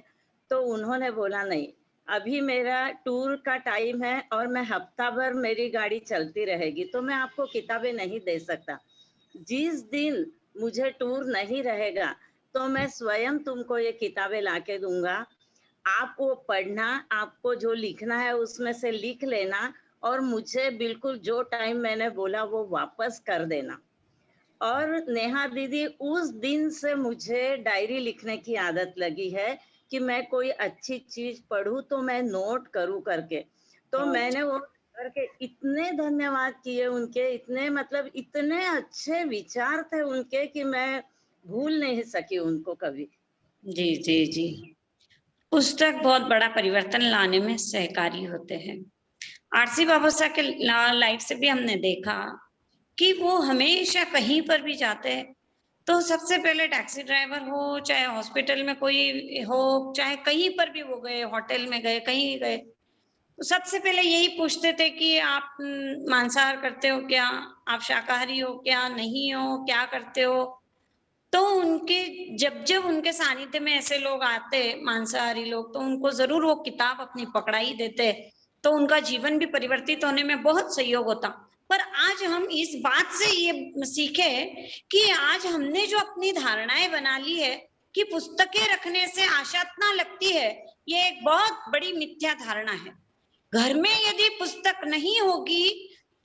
तो उन्होंने बोला नहीं, अभी मेरा टूर का टाइम है और मैं हफ्ता भर मेरी गाड़ी चलती रहेगी, तो मैं आपको किताबें नहीं दे सकता। जिस दिन मुझे टूर नहीं रहेगा तो मैं स्वयं तुमको ये किताबें लाके दूंगा, आप वो पढ़ना, आपको जो लिखना है उसमें से लिख लेना और मुझे बिल्कुल जो टाइम मैंने बोला वो वापस कर देना। और नेहा दीदी, उस दिन से मुझे डायरी लिखने की आदत लगी है कि मैं कोई अच्छी चीज पढूं तो मैं नोट करूं करके। तो मैंने वो करके इतने धन्यवाद किए उनके, इतने मतलब इतने अच्छे विचार थे उनके कि मैं भूल नहीं सकी उनको कभी। जी जी जी, पुस्तक बहुत बड़ा परिवर्तन लाने में सहकारी होते हैं। आरसी बाबा साहब के लाइफ से भी हमने देखा कि वो हमेशा कहीं पर भी जाते हैं तो सबसे पहले टैक्सी ड्राइवर हो, चाहे हॉस्पिटल में कोई हो, चाहे कहीं पर भी वो गए, होटल में गए, कहीं गए, तो सबसे पहले यही पूछते थे कि आप मांसाहार करते हो क्या, आप शाकाहारी हो क्या, नहीं हो, क्या करते हो। तो उनके जब जब उनके सानिध्य में ऐसे लोग आते, मांसाहारी लोग, तो उनको जरूर वो किताब अपनी पकड़ाई देते, तो उनका जीवन भी परिवर्तित होने में बहुत सहयोग होता। पर आज हम इस बात से ये सीखे कि आज हमने जो अपनी धारणाएं बना ली है कि पुस्तकें रखने से आशातना लगती है, ये एक बहुत बड़ी मिथ्या धारणा है। घर में यदि पुस्तक नहीं होगी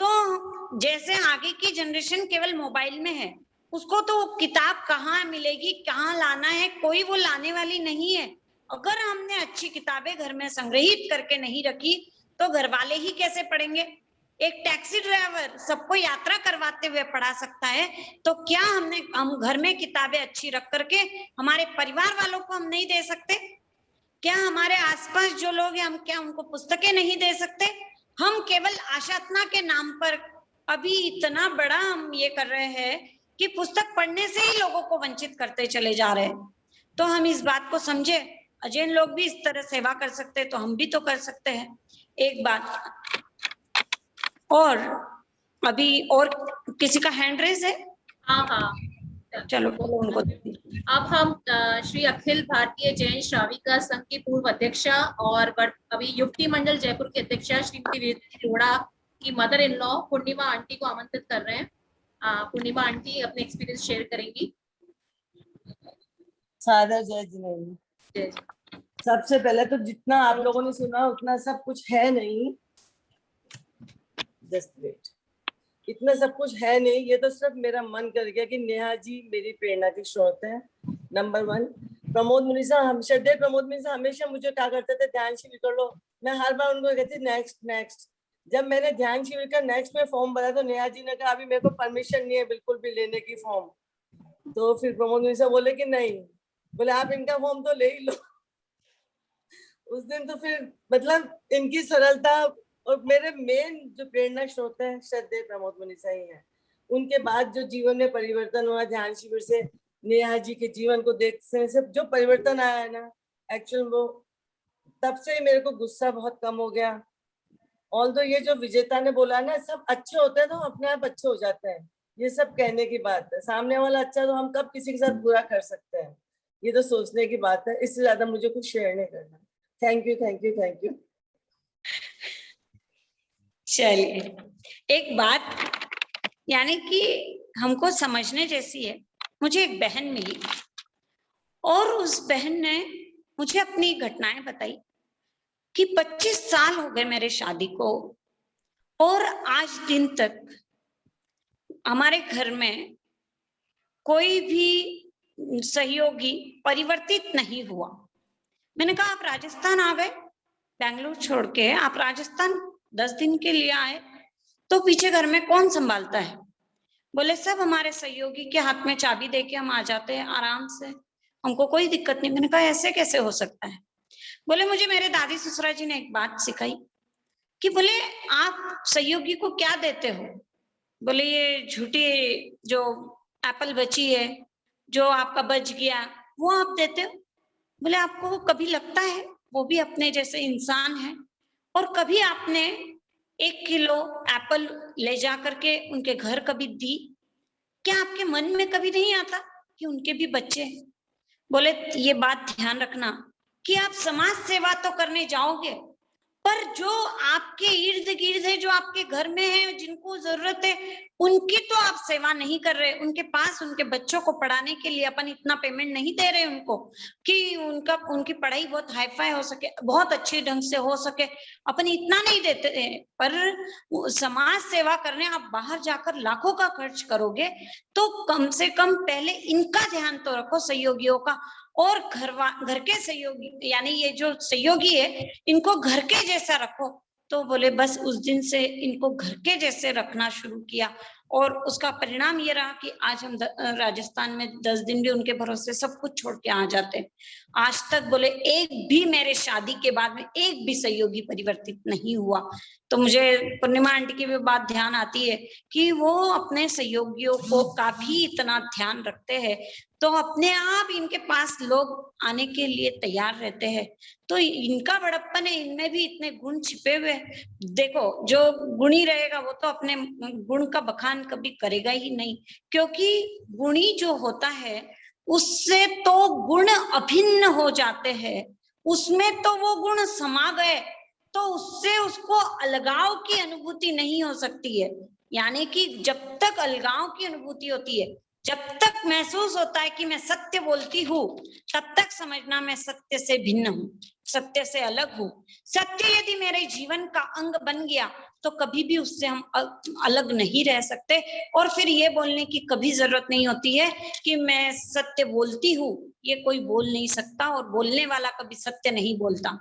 तो जैसे आगे की जनरेशन केवल मोबाइल में है, उसको तो किताब कहाँ मिलेगी, कहाँ लाना है, कोई वो लाने वाली नहीं है। अगर हमने अच्छी किताबें घर में संग्रहित करके नहीं रखी तो घर वाले ही कैसे पढ़ेंगे। एक टैक्सी ड्राइवर सबको यात्रा करवाते हुए पढ़ा सकता है, तो क्या हम घर में किताबें अच्छी रख करके हमारे परिवार वालों को हम नहीं दे सकते? क्या हमारे आसपास जो लोग हैं, हम क्या उनको पुस्तकें नहीं दे सकते? हम केवल आशातना के नाम पर अभी इतना बड़ा हम ये कर रहे हैं कि पुस्तक पढ़ने से ही लोगों को वंचित करते चले जा रहे हैं। तो हम इस बात को समझे, अजैन लोग भी इस तरह सेवा कर सकते हैं तो हम भी तो कर सकते हैं। एक बात और, अभी और किसी का हैंड रेज है? हाँ हाँ, चलो उनको। अब हम श्री अखिल भारतीय जैन श्राविका संघ की पूर्व अध्यक्षा और अभी युक्ति मंडल जयपुर की अध्यक्षा श्रीमती वेदनी रोड़ा की mother in law Purnima aunty को आमंत्रित कर रहे हैं। पूर्णिमा आंटी अपने एक्सपीरियंस शेयर करेंगी। सादर जय जिनेन्द्र। सबसे पहले तो जितना आप लोगों ने सुना उतना सब कुछ है नहीं, जस्ट वेट, इतना सब कुछ है नहीं। ये तो सिर्फ मेरा मन कर गया कि नेहा जी मेरी प्रेरणा के स्रोत है, नंबर 1। प्रमोद मुनि साहब, श्रद्धेय प्रमोद मुनि साहब हमेशा मुझे कहा करते थे ध्यान शिविर कर लो, मैं हर बार उनको कहती नेक्स्ट नेक्स्ट। जब मैंने ध्यान शिविर का नेक्स्ट में फॉर्म भरा तो नेहा जी ने कहा अभी मेरे को परमिशन नहीं है बिल्कुल भी लेने की फॉर्म। तो फिर प्रमोद मुनि साहब बोले कि नहीं, बोले आप इनका फॉर्म तो ले ही लो। उस दिन तो फिर मतलब इनकी सरलता और मेरे मेन जो प्रेरणा स्रोत है श्रद्धेय प्रमोद मुनि साहब ही है। उनके बाद जो जीवन में परिवर्तन हुआ ध्यान शिविर से, नेहा जी के जीवन को देखने से जो परिवर्तन आया है ना, एक्चुअल वो तब से मेरे को गुस्सा बहुत कम हो गया। ऑल्दो ये जो विजेता ने बोला ना सब अच्छे होते हैं तो अपने आप अच्छे हो जाते हैं, ये सब कहने की बात है। सामने वाला अच्छा तो हम कब किसी के साथ बुरा कर सकते हैं, ये तो सोचने की बात है। इससे ज्यादा मुझे कुछ शेयर नहीं करना। Thank you thank you thank you. चलिए, एक बात यानी कि हमको समझने जैसी है। मुझे एक बहन मिली और उस बहन ने मुझे अपनी घटनाएं बताई कि 25 साल हो गए मेरे शादी को और आज दिन तक हमारे घर में कोई भी सहयोगी परिवर्तित नहीं हुआ। मैंने कहा आप राजस्थान आ गए, बेंगलुरु छोड़ के आप राजस्थान 10 दिन के लिए आए, तो पीछे घर में कौन संभालता है? बोले सब हमारे सहयोगी के हाथ में चाबी देके हम आ जाते हैं आराम से, हमको कोई दिक्कत नहीं। मैंने कहा ऐसे कैसे हो सकता है? बोले मुझे मेरे दादी ससुरा जी ने एक बात सिखाई कि बोले आप सहयोगी को क्या देते हो? बोले ये झूठी जो एप्पल बची है, जो आपका बच गया वो आप देते हो? बोले आपको कभी लगता है वो भी अपने जैसे इंसान है, और कभी आपने 1 किलो एप्पल ले जा करके उनके घर कभी दी? क्या आपके मन में कभी नहीं आता कि उनके भी बच्चे हैं? बोले ये बात ध्यान रखना कि आप समाज सेवा तो करने जाओगे, पर जो आपके इर्द गिर्द है, जो आपके घर में है, जिनको जरूरत है, उनकी तो आप सेवा नहीं कर रहे। उनके पास उनके बच्चों को पढ़ाने के लिए अपन इतना पेमेंट नहीं दे रहे उनको कि उनकी पढ़ाई बहुत हाई फाई हो सके, बहुत अच्छे ढंग से हो सके, अपन इतना नहीं देते हैं। पर समाज सेवा करने आप बाहर जाकर लाखों का खर्च करोगे, तो कम से कम पहले इनका ध्यान तो रखो, सहयोगियों का, और घर के सहयोगी, यानी ये जो सहयोगी है इनको घर के जैसा रखो। तो बोले बस उस दिन से इनको घर के जैसे रखना शुरू किया, और उसका परिणाम ये रहा कि आज हम राजस्थान में 10 दिन भी उनके भरोसे सब कुछ छोड़ के आ जाते हैं। आज तक बोले एक भी मेरे शादी के बाद में एक भी सहयोगी परिवर्तित नहीं हुआ। तो मुझे पूर्णिमा आंटी की भी बात ध्यान आती है कि वो अपने सहयोगियों को काफी इतना ध्यान रखते हैं, तो अपने आप इनके पास लोग आने के लिए तैयार रहते हैं। तो इनका बड़प्पन है, इनमें भी इतने गुण छिपे हुए हैं। देखो जो गुणी रहेगा वो तो अपने गुण का बखान कभी करेगा ही नहीं, क्योंकि गुणी जो होता है उससे तो गुण अभिन्न हो जाते हैं, उसमें तो वो गुण समा गए, तो उससे उसको अलगाव की अनुभूति नहीं हो सकती है। यानी कि जब तक अलगाव की अनुभूति होती है, जब तक महसूस होता है कि मैं सत्य बोलती हूँ, तब तक समझना मैं सत्य से भिन्न हूँ, सत्य से अलग हूँ। सत्य यदि मेरे जीवन का अंग बन गया तो कभी भी उससे हम अलग नहीं रह सकते, और फिर ये बोलने की कभी जरूरत नहीं होती है कि मैं सत्य बोलती हूँ। ये कोई बोल नहीं सकता, और बोलने वाला कभी सत्य नहीं बोलता।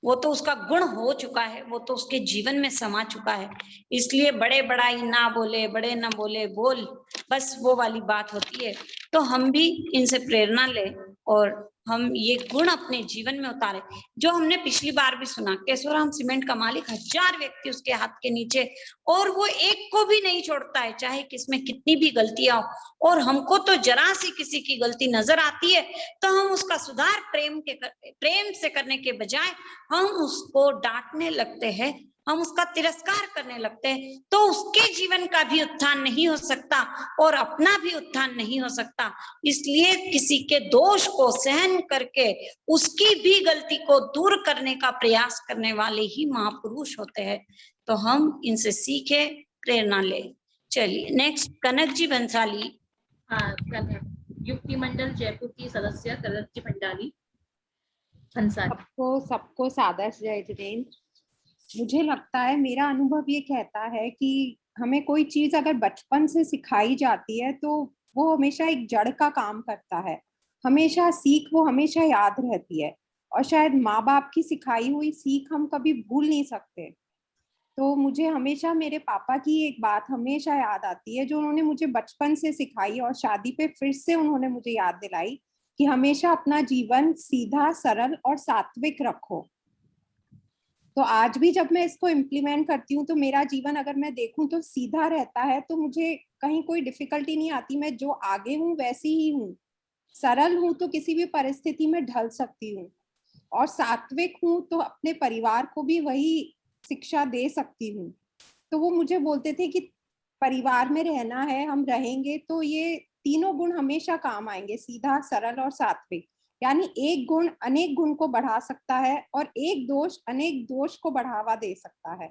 वो तो उसका गुण हो चुका है, वो तो उसके जीवन में समा चुका है। इसलिए बड़े बड़ाई ना बोले, बड़े ना बोले बोल, बस वो वाली बात होती है। तो हम भी इनसे प्रेरणा ले और हम ये गुण अपने जीवन में उतारे। जो हमने पिछली बार भी सुना, केशोराम सीमेंट का मालिक 1000 व्यक्ति उसके हाथ के नीचे, और वो एक को भी नहीं छोड़ता है, चाहे किसमें कितनी भी गलतियां हो। और हमको तो जरा सी किसी की गलती नजर आती है तो हम उसका सुधार प्रेम से करने के बजाय हम उसको डांटने लगते हैं, हम उसका तिरस्कार करने लगते हैं, तो उसके जीवन का भी उत्थान नहीं हो सकता और अपना भी उत्थान नहीं हो सकता। इसलिए किसी के दोष को सहन करके उसकी भी गलती को दूर करने का प्रयास करने वाले ही महापुरुष होते हैं। तो हम इनसे सीखे, प्रेरणा ले। चलिए नेक्स्ट कनक जी बंसाली। हाँ, युक्ति मंडल जयपुर की सदस्य कनक जी भंडारी भंसाली। सबको सादर जय जिनेंद्र। मुझे लगता है, मेरा अनुभव ये कहता है कि हमें कोई चीज अगर बचपन से सिखाई जाती है तो वो हमेशा एक जड़ का काम करता है, हमेशा सीख वो हमेशा याद रहती है, और शायद माँ बाप की सिखाई हुई सीख हम कभी भूल नहीं सकते। तो मुझे हमेशा मेरे पापा की एक बात हमेशा याद आती है जो उन्होंने मुझे बचपन से सिखाई, और शादी पे फिर से उन्होंने मुझे याद दिलाई कि हमेशा अपना जीवन सीधा, सरल और सात्विक रखो। तो आज भी जब मैं इसको इम्प्लीमेंट करती हूँ तो मेरा जीवन अगर मैं देखूं तो सीधा रहता है, तो मुझे कहीं कोई डिफिकल्टी नहीं आती। मैं जो आगे हूँ वैसी ही हूँ, सरल हूँ तो किसी भी परिस्थिति में ढल सकती हूँ, और सात्विक हूँ तो अपने परिवार को भी वही शिक्षा दे सकती हूँ। तो वो मुझे बोलते थे कि परिवार में रहना है, हम रहेंगे तो ये तीनों गुण हमेशा काम आएंगे, सीधा, सरल और सात्विक। यानी एक गुण अनेक गुण को बढ़ा सकता है, और एक दोष अनेक दोष को बढ़ावा दे सकता है।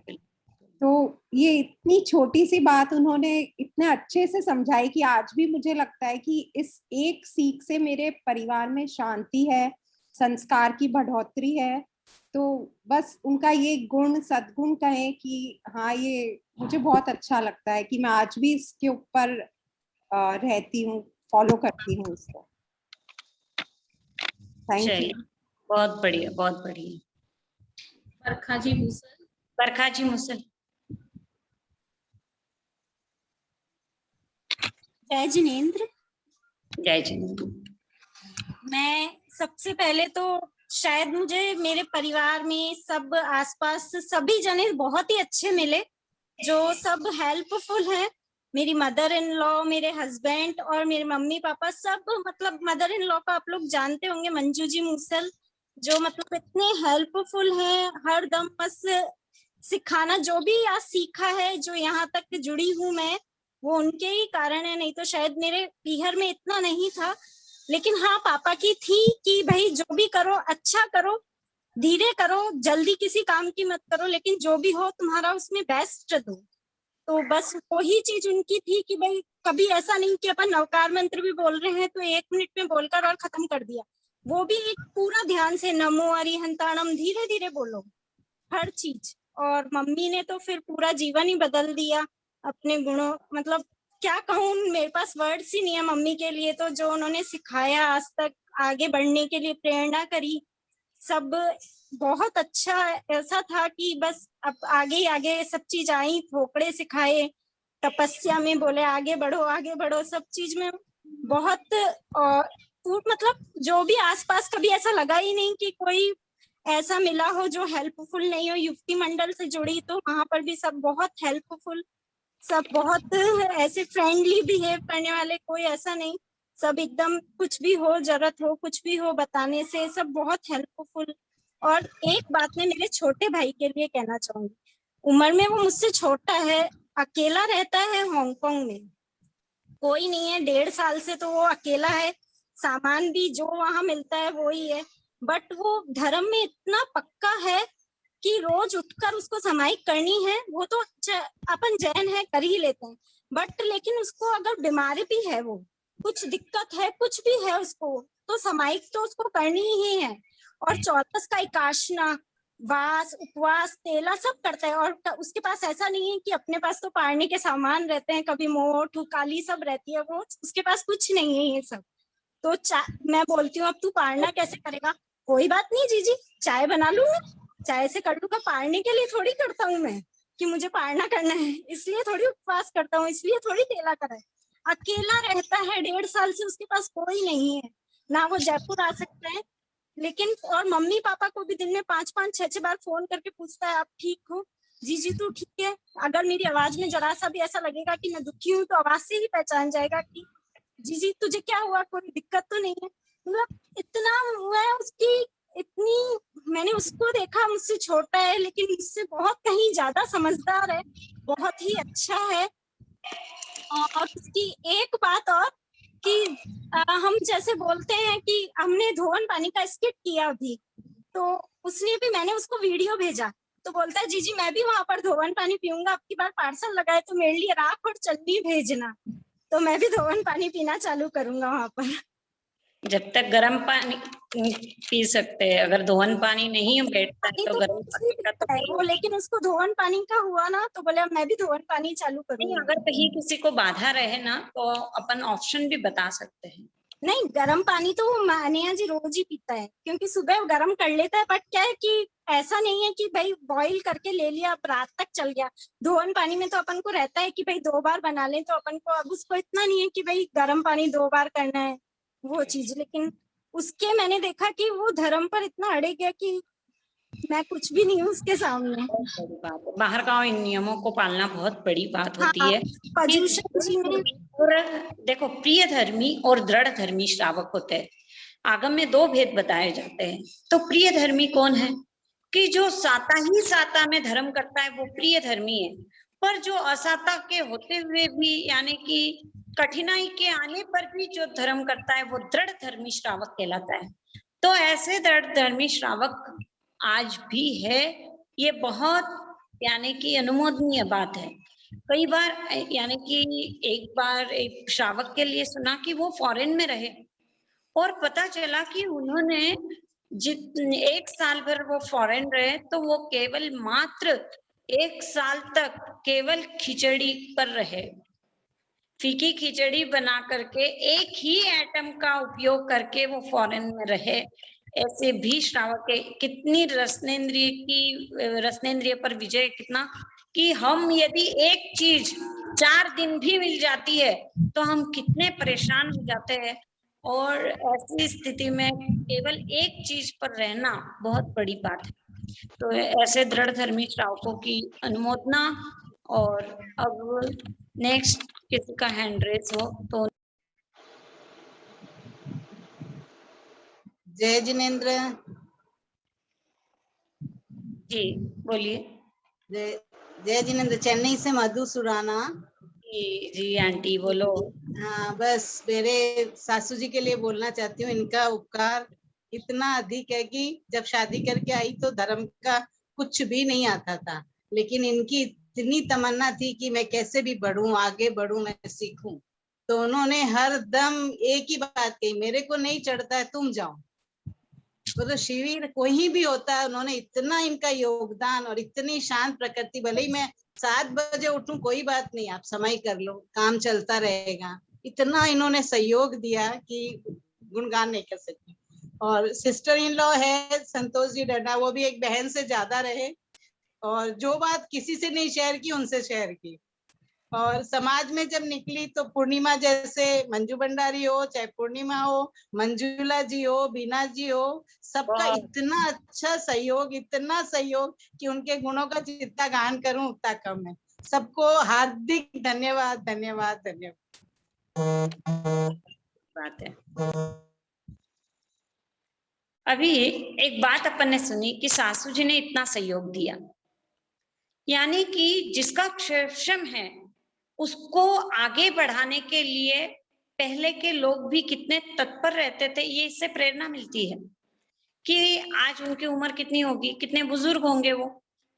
तो ये इतनी छोटी सी बात उन्होंने इतने अच्छे से समझाई कि आज भी मुझे लगता है कि इस एक सीख से मेरे परिवार में शांति है, संस्कार की बढ़ोतरी है। तो बस उनका ये गुण, सद्गुण कहें कि हाँ, ये मुझे बहुत अच्छा लगता है कि मैं आज भी इसके ऊपर रहती हूँ, फॉलो करती हूँ इसको। Thank you. बहुत बढ़िया, बहुत बढ़िया। बरखा जी मूसल। बरखा जी मूसल। जय जिनेंद्र। जय जिनेंद्र। मैं सबसे पहले तो शायद मुझे मेरे परिवार में सब आसपास सभी जने बहुत ही अच्छे मिले, जो सब हेल्पफुल हैं। मेरी मदर इन लॉ, मेरे हस्बैंड और मेरे मम्मी पापा सब, मतलब मदर इन लॉ को आप लोग जानते होंगे, मंजू जी मूसल, जो मतलब इतने हेल्पफुल हैं, हर दम बस सिखाना, जो भी आज सीखा है, जो यहाँ तक जुड़ी हूँ मैं, वो उनके ही कारण है, नहीं तो शायद मेरे पीहर में इतना नहीं था। लेकिन हाँ, पापा की थी कि भाई जो भी करो अच्छा करो, धीरे करो, जल्दी किसी काम की मत करो, लेकिन जो भी हो तुम्हारा उसमें बेस्ट दो। तो बस वही चीज उनकी थी कि भाई कभी ऐसा नहीं कि अपन नवकार मंत्र भी बोल रहे हैं तो 1 मिनट में बोलकर और खत्म कर दिया, वो भी एक पूरा ध्यान से नमो अरिहंताणम धीरे धीरे बोलो हर चीज। और मम्मी ने तो फिर पूरा जीवन ही बदल दिया अपने गुणों, मतलब क्या कहूँ, मेरे पास वर्ड्स ही नहीं है मम्मी के लिए, तो जो उन्होंने सिखाया आज तक आगे बढ़ने के लिए प्रेरणा करी, सब बहुत अच्छा ऐसा था कि बस अब आगे ही आगे सब चीज आई, फोकड़े सिखाए, तपस्या में बोले आगे बढ़ो, सब चीज में बहुत मतलब जो भी आसपास कभी ऐसा लगा ही नहीं कि कोई ऐसा मिला हो जो हेल्पफुल नहीं हो। युक्ति मंडल से जुड़ी तो वहां पर भी सब बहुत हेल्पफुल, सब बहुत ऐसे फ्रेंडली बिहेव करने वाले, कोई ऐसा नहीं, सब एकदम कुछ भी हो, जरूरत हो कुछ भी हो बताने से, सब बहुत हेल्पफुल। और एक बात मैं मेरे छोटे भाई के लिए कहना चाहूंगी, उम्र में वो मुझसे छोटा है, अकेला रहता है हांगकांग में, कोई नहीं है, 1.5 साल से तो वो अकेला है, सामान भी जो वहां मिलता है वो ही है, बट वो धर्म में इतना पक्का है कि रोज उठकर उसको समाई करनी है। वो तो अपन जैन है कर ही लेते हैं, बट लेकिन उसको अगर बीमारी भी है, वो कुछ दिक्कत है, कुछ भी है उसको, तो समाई तो उसको करनी ही है। और 14 का एकाशना, वास, उपवास, तेला सब करता है। और उसके पास ऐसा नहीं है कि अपने पास तो पारने के सामान रहते हैं, कभी मोठ काली सब रहती है, वो उसके पास कुछ नहीं है ये सब। तो मैं बोलती हूँ अब तू पारना कैसे करेगा, कोई बात नहीं जीजी, चाय बना लूंगा, चाय से कर लूंगा, पारने के लिए थोड़ी करता हूँ मैं कि मुझे पारना करना है, इसलिए थोड़ी उपवास करता हूँ, इसलिए थोड़ी तेला करा है। अकेला रहता है 1.5 साल से, उसके पास कोई नहीं है, ना वो जयपुर आ सकता है। लेकिन और मम्मी पापा को भी दिन में 5-5 6-6 बार फोन करके पूछता है आप ठीक हो, जीजी तू ठीक है। अगर मेरी आवाज में जरा सा भी ऐसा लगेगा कि मैं दुखी हूँ तो आवाज से ही पहचान जाएगा कि जीजी तुझे क्या हुआ, कोई दिक्कत तो नहीं है। मतलब इतना मैं उसकी इतनी, मैंने उसको देखा मुझसे छोटा है लेकिन मुझसे बहुत कहीं ज्यादा समझदार है, बहुत ही अच्छा है। और उसकी एक बात और कि हम जैसे बोलते हैं कि हमने धोवन पानी का स्किट किया अभी, तो उसने भी, मैंने उसको वीडियो भेजा तो बोलता है जीजी मैं भी वहां पर धोवन पानी पीऊंगा, अब की बार पार्सल लगाए तो मेरे लिए राख और चटनी भेजना, तो मैं भी धोवन पानी पीना चालू करूंगा वहां पर। जब तक गर्म पानी पी सकते हैं, अगर धोवन पानी नहीं बैठता है तो गर्म पानी का तो वो, लेकिन उसको धोवन पानी का हुआ ना तो बोले मैं भी धोवन पानी चालू नहीं, करूंगा। अगर कहीं किसी को बाधा रहे ना तो अपन ऑप्शन भी बता सकते हैं। नहीं, गर्म पानी तो वो मानिया जी रोज ही पीता है, क्योंकि सुबह गर्म कर लेता है, बट क्या है कि ऐसा नहीं है कि भाई बॉईल करके ले लिया अब रात तक चल गया। धोवन पानी में तो अपन को रहता है कि भाई 2 बार बना ले, तो अपन को अब उसको इतना नहीं है कि भाई गर्म पानी 2 बार करना है वो चीज। लेकिन उसके मैंने देखा कि वो धर्म पर इतना अड़े गया कि मैं कुछ भी नहीं हूँ उसके सामने। बड़ी बात है, बाहर का इन नियमों को पालना बहुत बड़ी बात होती है। पजूषण जी में और देखो, प्रिय धर्मी और दृढ़ धर्मी श्रावक होते हैं। आगम में 2 भेद बताए जाते हैं। तो प्रिय धर्मी कौन है कि जो साता ही साता में धर्म करता है वो प्रिय धर्मी है, पर जो असाता के होते हुए भी यानी कि कठिनाई के आने पर भी जो धर्म करता है वो दृढ़ धर्मी श्रावक कहलाता है। तो ऐसे दृढ़ धर्मी श्रावक आज भी है, ये बहुत यानी कि अनुमोदनीय बात है। कई बार यानी कि एक बार एक श्रावक के लिए सुना कि वो फॉरेन में रहे और पता चला कि उन्होंने जितने 1 साल भर वो फॉरेन रहे तो वो केवल मात्र 1 साल तक केवल खिचड़ी पर रहे, फीकी खिचड़ी बना करके एक ही आइटम का उपयोग करके वो फॉरेन में रहे। ऐसे भी श्रावक है। कितनी रसनेन्द्रिय पर विजय, कितना कि हम यदि एक चीज 4 दिन भी मिल जाती है तो हम कितने परेशान हो जाते हैं, और ऐसी स्थिति में केवल एक चीज पर रहना बहुत बड़ी बात है। तो ऐसे दृढ़ धर्मी श्रावकों की अनुमोदना। और अब नेक्स्ट किसी का हैंड रेस हो तो। जय जिनेन्द्र। जी बोलिए। जय जय जिनेन्द्र, चेन्नई से मधु सुराना। जी जी आंटी बोलो। हाँ, बस मेरे सासू जी के लिए बोलना चाहती हूँ। इनका उपकार इतना अधिक है कि जब शादी करके आई तो धर्म का कुछ भी नहीं आता था, लेकिन इनकी इतनी तमन्ना थी कि मैं कैसे भी बढ़ूं, आगे बढ़ूं, मैं सीखूं। तो उन्होंने हर दम एक ही बात कही, मेरे को नहीं चढ़ता है, तुम जाओ। तो शिविर कोई भी होता है, उन्होंने इतना इनका योगदान और इतनी शांत प्रकृति, भले ही मैं 7 बजे उठूं कोई बात नहीं, आप समय कर लो, काम चलता रहेगा, इतना इन्होंने सहयोग दिया कि गुणगान नहीं कर सकती। और सिस्टर इन लॉ है संतोष जी डड्डा, वो भी एक बहन से ज्यादा रहे और जो बात किसी से नहीं शेयर की उनसे शेयर की। और समाज में जब निकली तो पूर्णिमा जैसे मंजू भंडारी हो, चाहे पूर्णिमा हो, मंजुला जी हो, बीना जी हो, सबका इतना अच्छा सहयोग, इतना सहयोग कि उनके गुणों का जितना गान करूं उतना कम है। सबको हार्दिक धन्यवाद धन्यवाद धन्यवाद। बात है। अभी एक बात अपन ने सुनी कि सासू जी ने इतना सहयोग दिया, यानी कि जिसका क्षम है उसको आगे बढ़ाने के लिए पहले के लोग भी कितने तत्पर रहते थे। ये इससे प्रेरणा मिलती है कि आज उनकी उम्र कितनी होगी, कितने बुजुर्ग होंगे वो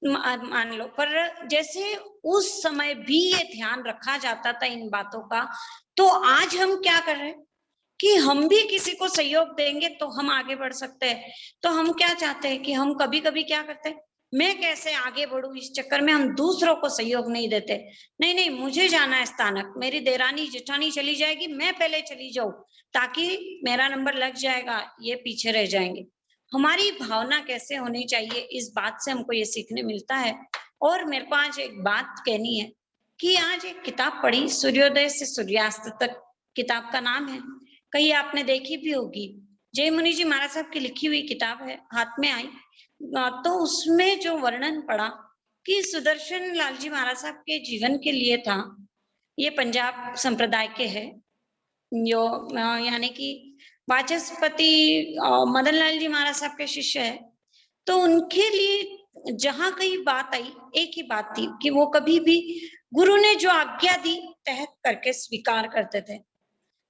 मान लो, पर जैसे उस समय भी ये ध्यान रखा जाता था इन बातों का, तो आज हम क्या कर रहे हैं कि हम भी किसी को सहयोग देंगे तो हम आगे बढ़ सकते हैं। तो हम क्या चाहते हैं कि हम कभी कभी क्या करते हैं, मैं कैसे आगे बढ़ूं, इस चक्कर में हम दूसरों को सहयोग नहीं देते। नहीं नहीं, मुझे जाना है स्थानक, मेरी देरानी जेठानी चली जाएगी, मैं पहले चली जाऊं ताकि मेरा नंबर लग जाएगा, ये पीछे रह जाएंगे। हमारी भावना कैसे होनी चाहिए, इस बात से हमको ये सीखने मिलता है। और मेरे को आज एक बात कहनी है कि आज एक किताब पढ़ी, सूर्योदय से सूर्यास्त तक किताब का नाम है, कहीं आपने देखी भी होगी, जय मुनि जी महाराज साहब की लिखी हुई किताब है, हाथ में आई। तो उसमें जो वर्णन पड़ा कि सुदर्शन लाल जी महाराज साहब के जीवन के लिए था, ये पंजाब संप्रदाय के है, जो यानी कि वाचस्पति मदन लाल जी महाराज साहब के शिष्य है। तो उनके लिए जहां कहीं बात आई, एक ही बात थी कि वो कभी भी गुरु ने जो आज्ञा दी तहत करके स्वीकार करते थे,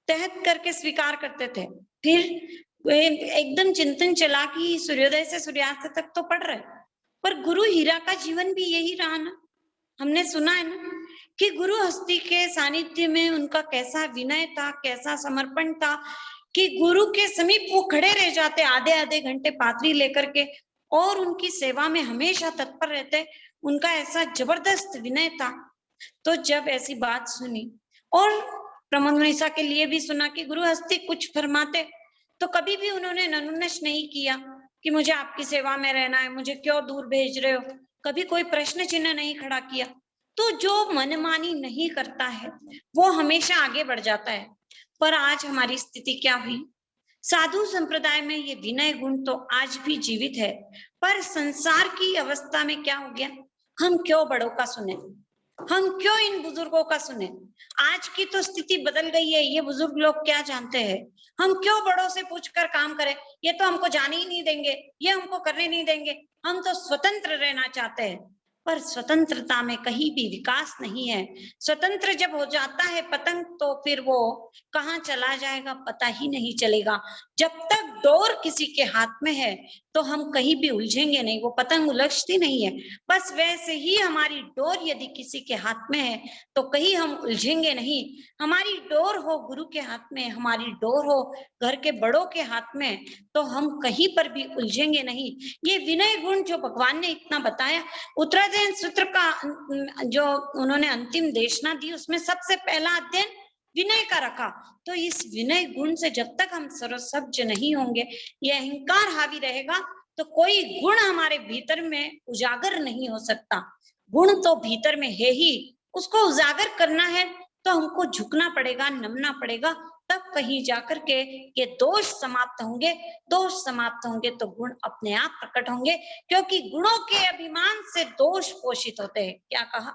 तहत करके स्वीकार करते थे। फिर एकदम चिंतन चला कि सूर्योदय से सूर्यास्त तक तो पढ़ रहे, पर गुरु हीरा का जीवन भी यही रहा ना। हमने सुना है ना कि गुरु हस्ती के सानिध्य में उनका कैसा विनय था, कैसा समर्पण था कि गुरु के समीप वो खड़े रह जाते आधे आधे घंटे पातरी लेकर के और उनकी सेवा में हमेशा तत्पर रहते। उनका ऐसा जबरदस्त विनय था। तो जब ऐसी बात सुनी और प्रमोद मुनीसा के लिए भी सुना कि गुरु हस्ती कुछ फरमाते, तो कभी भी उन्होंने ननुनश नहीं किया कि मुझे आपकी सेवा में रहना है, मुझे क्यों दूर भेज रहे हो, कभी कोई प्रश्न चिन्ह नहीं खड़ा किया। तो जो मनमानी नहीं करता है वो हमेशा आगे बढ़ जाता है। पर आज हमारी स्थिति क्या हुई, साधु संप्रदाय में ये विनय गुण तो आज भी जीवित है, पर संसार की अवस्था में क्या हो गया, हम क्यों बड़ों का सुने, हम क्यों इन बुजुर्गों का सुने। आज की तो स्थिति बदल गई है, ये बुजुर्ग लोग क्या जानते हैं, हम क्यों बड़ों से पूछकर काम करें, ये तो हमको जाने ही नहीं देंगे, ये हमको करने नहीं देंगे, हम तो स्वतंत्र रहना चाहते हैं। पर स्वतंत्रता में कहीं भी विकास नहीं है। स्वतंत्र जब हो जाता है पतंग, तो फिर वो कहाँ चला जाएगा पता ही नहीं चलेगा। जब तक डोर किसी के हाथ में है तो हम कहीं भी उलझेंगे नहीं, वो पतंग उलझती नहीं है। बस वैसे ही हमारी डोर यदि किसी के हाथ में है तो कहीं हम उलझेंगे नहीं। हमारी डोर हो गुरु के हाथ में, हमारी डोर हो घर के बड़ों के हाथ में, तो हम कहीं पर भी उलझेंगे नहीं। ये विनय गुण जो भगवान ने इतना बताया, उत्तरायण सूत्र का जो उन्होंने अंतिम देशना दी, उसमें सबसे पहला अध्ययन विनय का रखा। तो इस विनय गुण से जब तक हम सर्वसभ्य नहीं होंगे, ये अहंकार हावी रहेगा, तो कोई गुण हमारे भीतर में उजागर नहीं हो सकता। गुण तो भीतर में है ही, उसको उजागर करना है तो हमको झुकना पड़ेगा, नमना पड़ेगा, तब कहीं जाकर के ये दोष समाप्त होंगे। दोष समाप्त होंगे तो गुण अपने आप प्रकट होंगे, क्योंकि गुणों के अभिमान से दोष पोषित होते हैं। क्या कहा,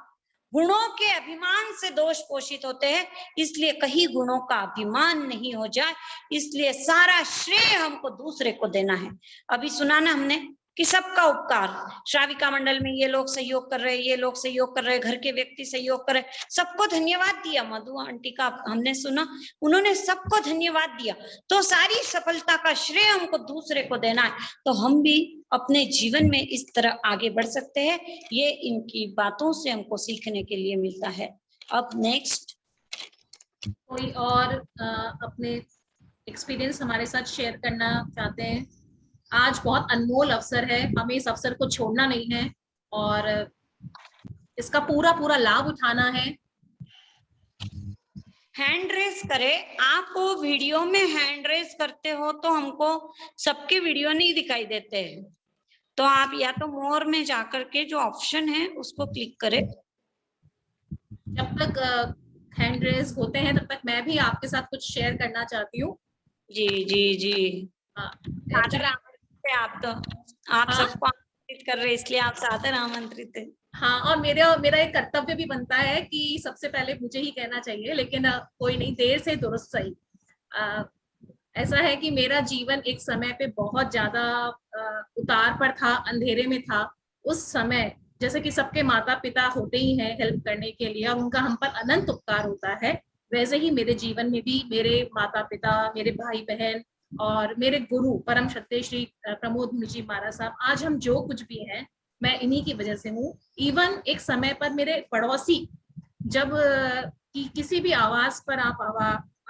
गुणों के अभिमान से दोष पोषित होते हैं, इसलिए कहीं गुणों का अभिमान नहीं हो जाए, इसलिए सारा श्रेय हमको दूसरे को देना है। अभी सुना ना हमने कि सबका उपकार, श्राविका मंडल में ये लोग सहयोग कर रहे, ये लोग सहयोग कर रहे, घर के व्यक्ति सहयोग कर रहे, सबको धन्यवाद दिया। मधु आंटी का हमने सुना, उन्होंने सबको धन्यवाद दिया। तो सारी सफलता का श्रेय हमको दूसरे को देना है, तो हम भी अपने जीवन में इस तरह आगे बढ़ सकते हैं। ये इनकी बातों से हमको सीखने के लिए मिलता है। अब नेक्स्ट कोई और अपने एक्सपीरियंस हमारे साथ शेयर करना चाहते हैं? आज बहुत अनमोल अवसर है, हमें इस अवसर को छोड़ना नहीं है और इसका पूरा लाभ उठाना है। हैंड रेस करें। आप वीडियो में हैंड रेस करते हो तो हमको सबके वीडियो नहीं दिखाई देते हैं, तो आप या तो मोर में जाकर के जो ऑप्शन है उसको क्लिक करें। जब तक हैंड रेस होते हैं तब तक मैं भी आपके साथ कुछ शेयर करना चाहती हूँ। जी जी जी आप तो आप सबको आमंत्रित कर रहे, इसलिए आप सादर आमंत्रित है। हाँ, और मेरा एक कर्तव्य भी बनता है कि सबसे पहले मुझे ही कहना चाहिए, लेकिन कोई नहीं, देर से दुरुस्त सही। ऐसा है कि मेरा जीवन एक समय पे बहुत ज्यादा उतार पर था, अंधेरे में था। उस समय जैसे कि सबके माता पिता होते ही हैं हेल्प करने के लिए और उनका हम पर अनंत उपकार होता है, वैसे ही मेरे जीवन में भी मेरे माता पिता, मेरे भाई बहन और मेरे गुरु परम श्रद्धेय श्री प्रमोद मुनि जी महाराज साहब, आज हम जो कुछ भी हैं मैं इन्हीं की वजह से हूँ। इवन एक समय पर मेरे पड़ोसी जब किसी भी आवाज पर आप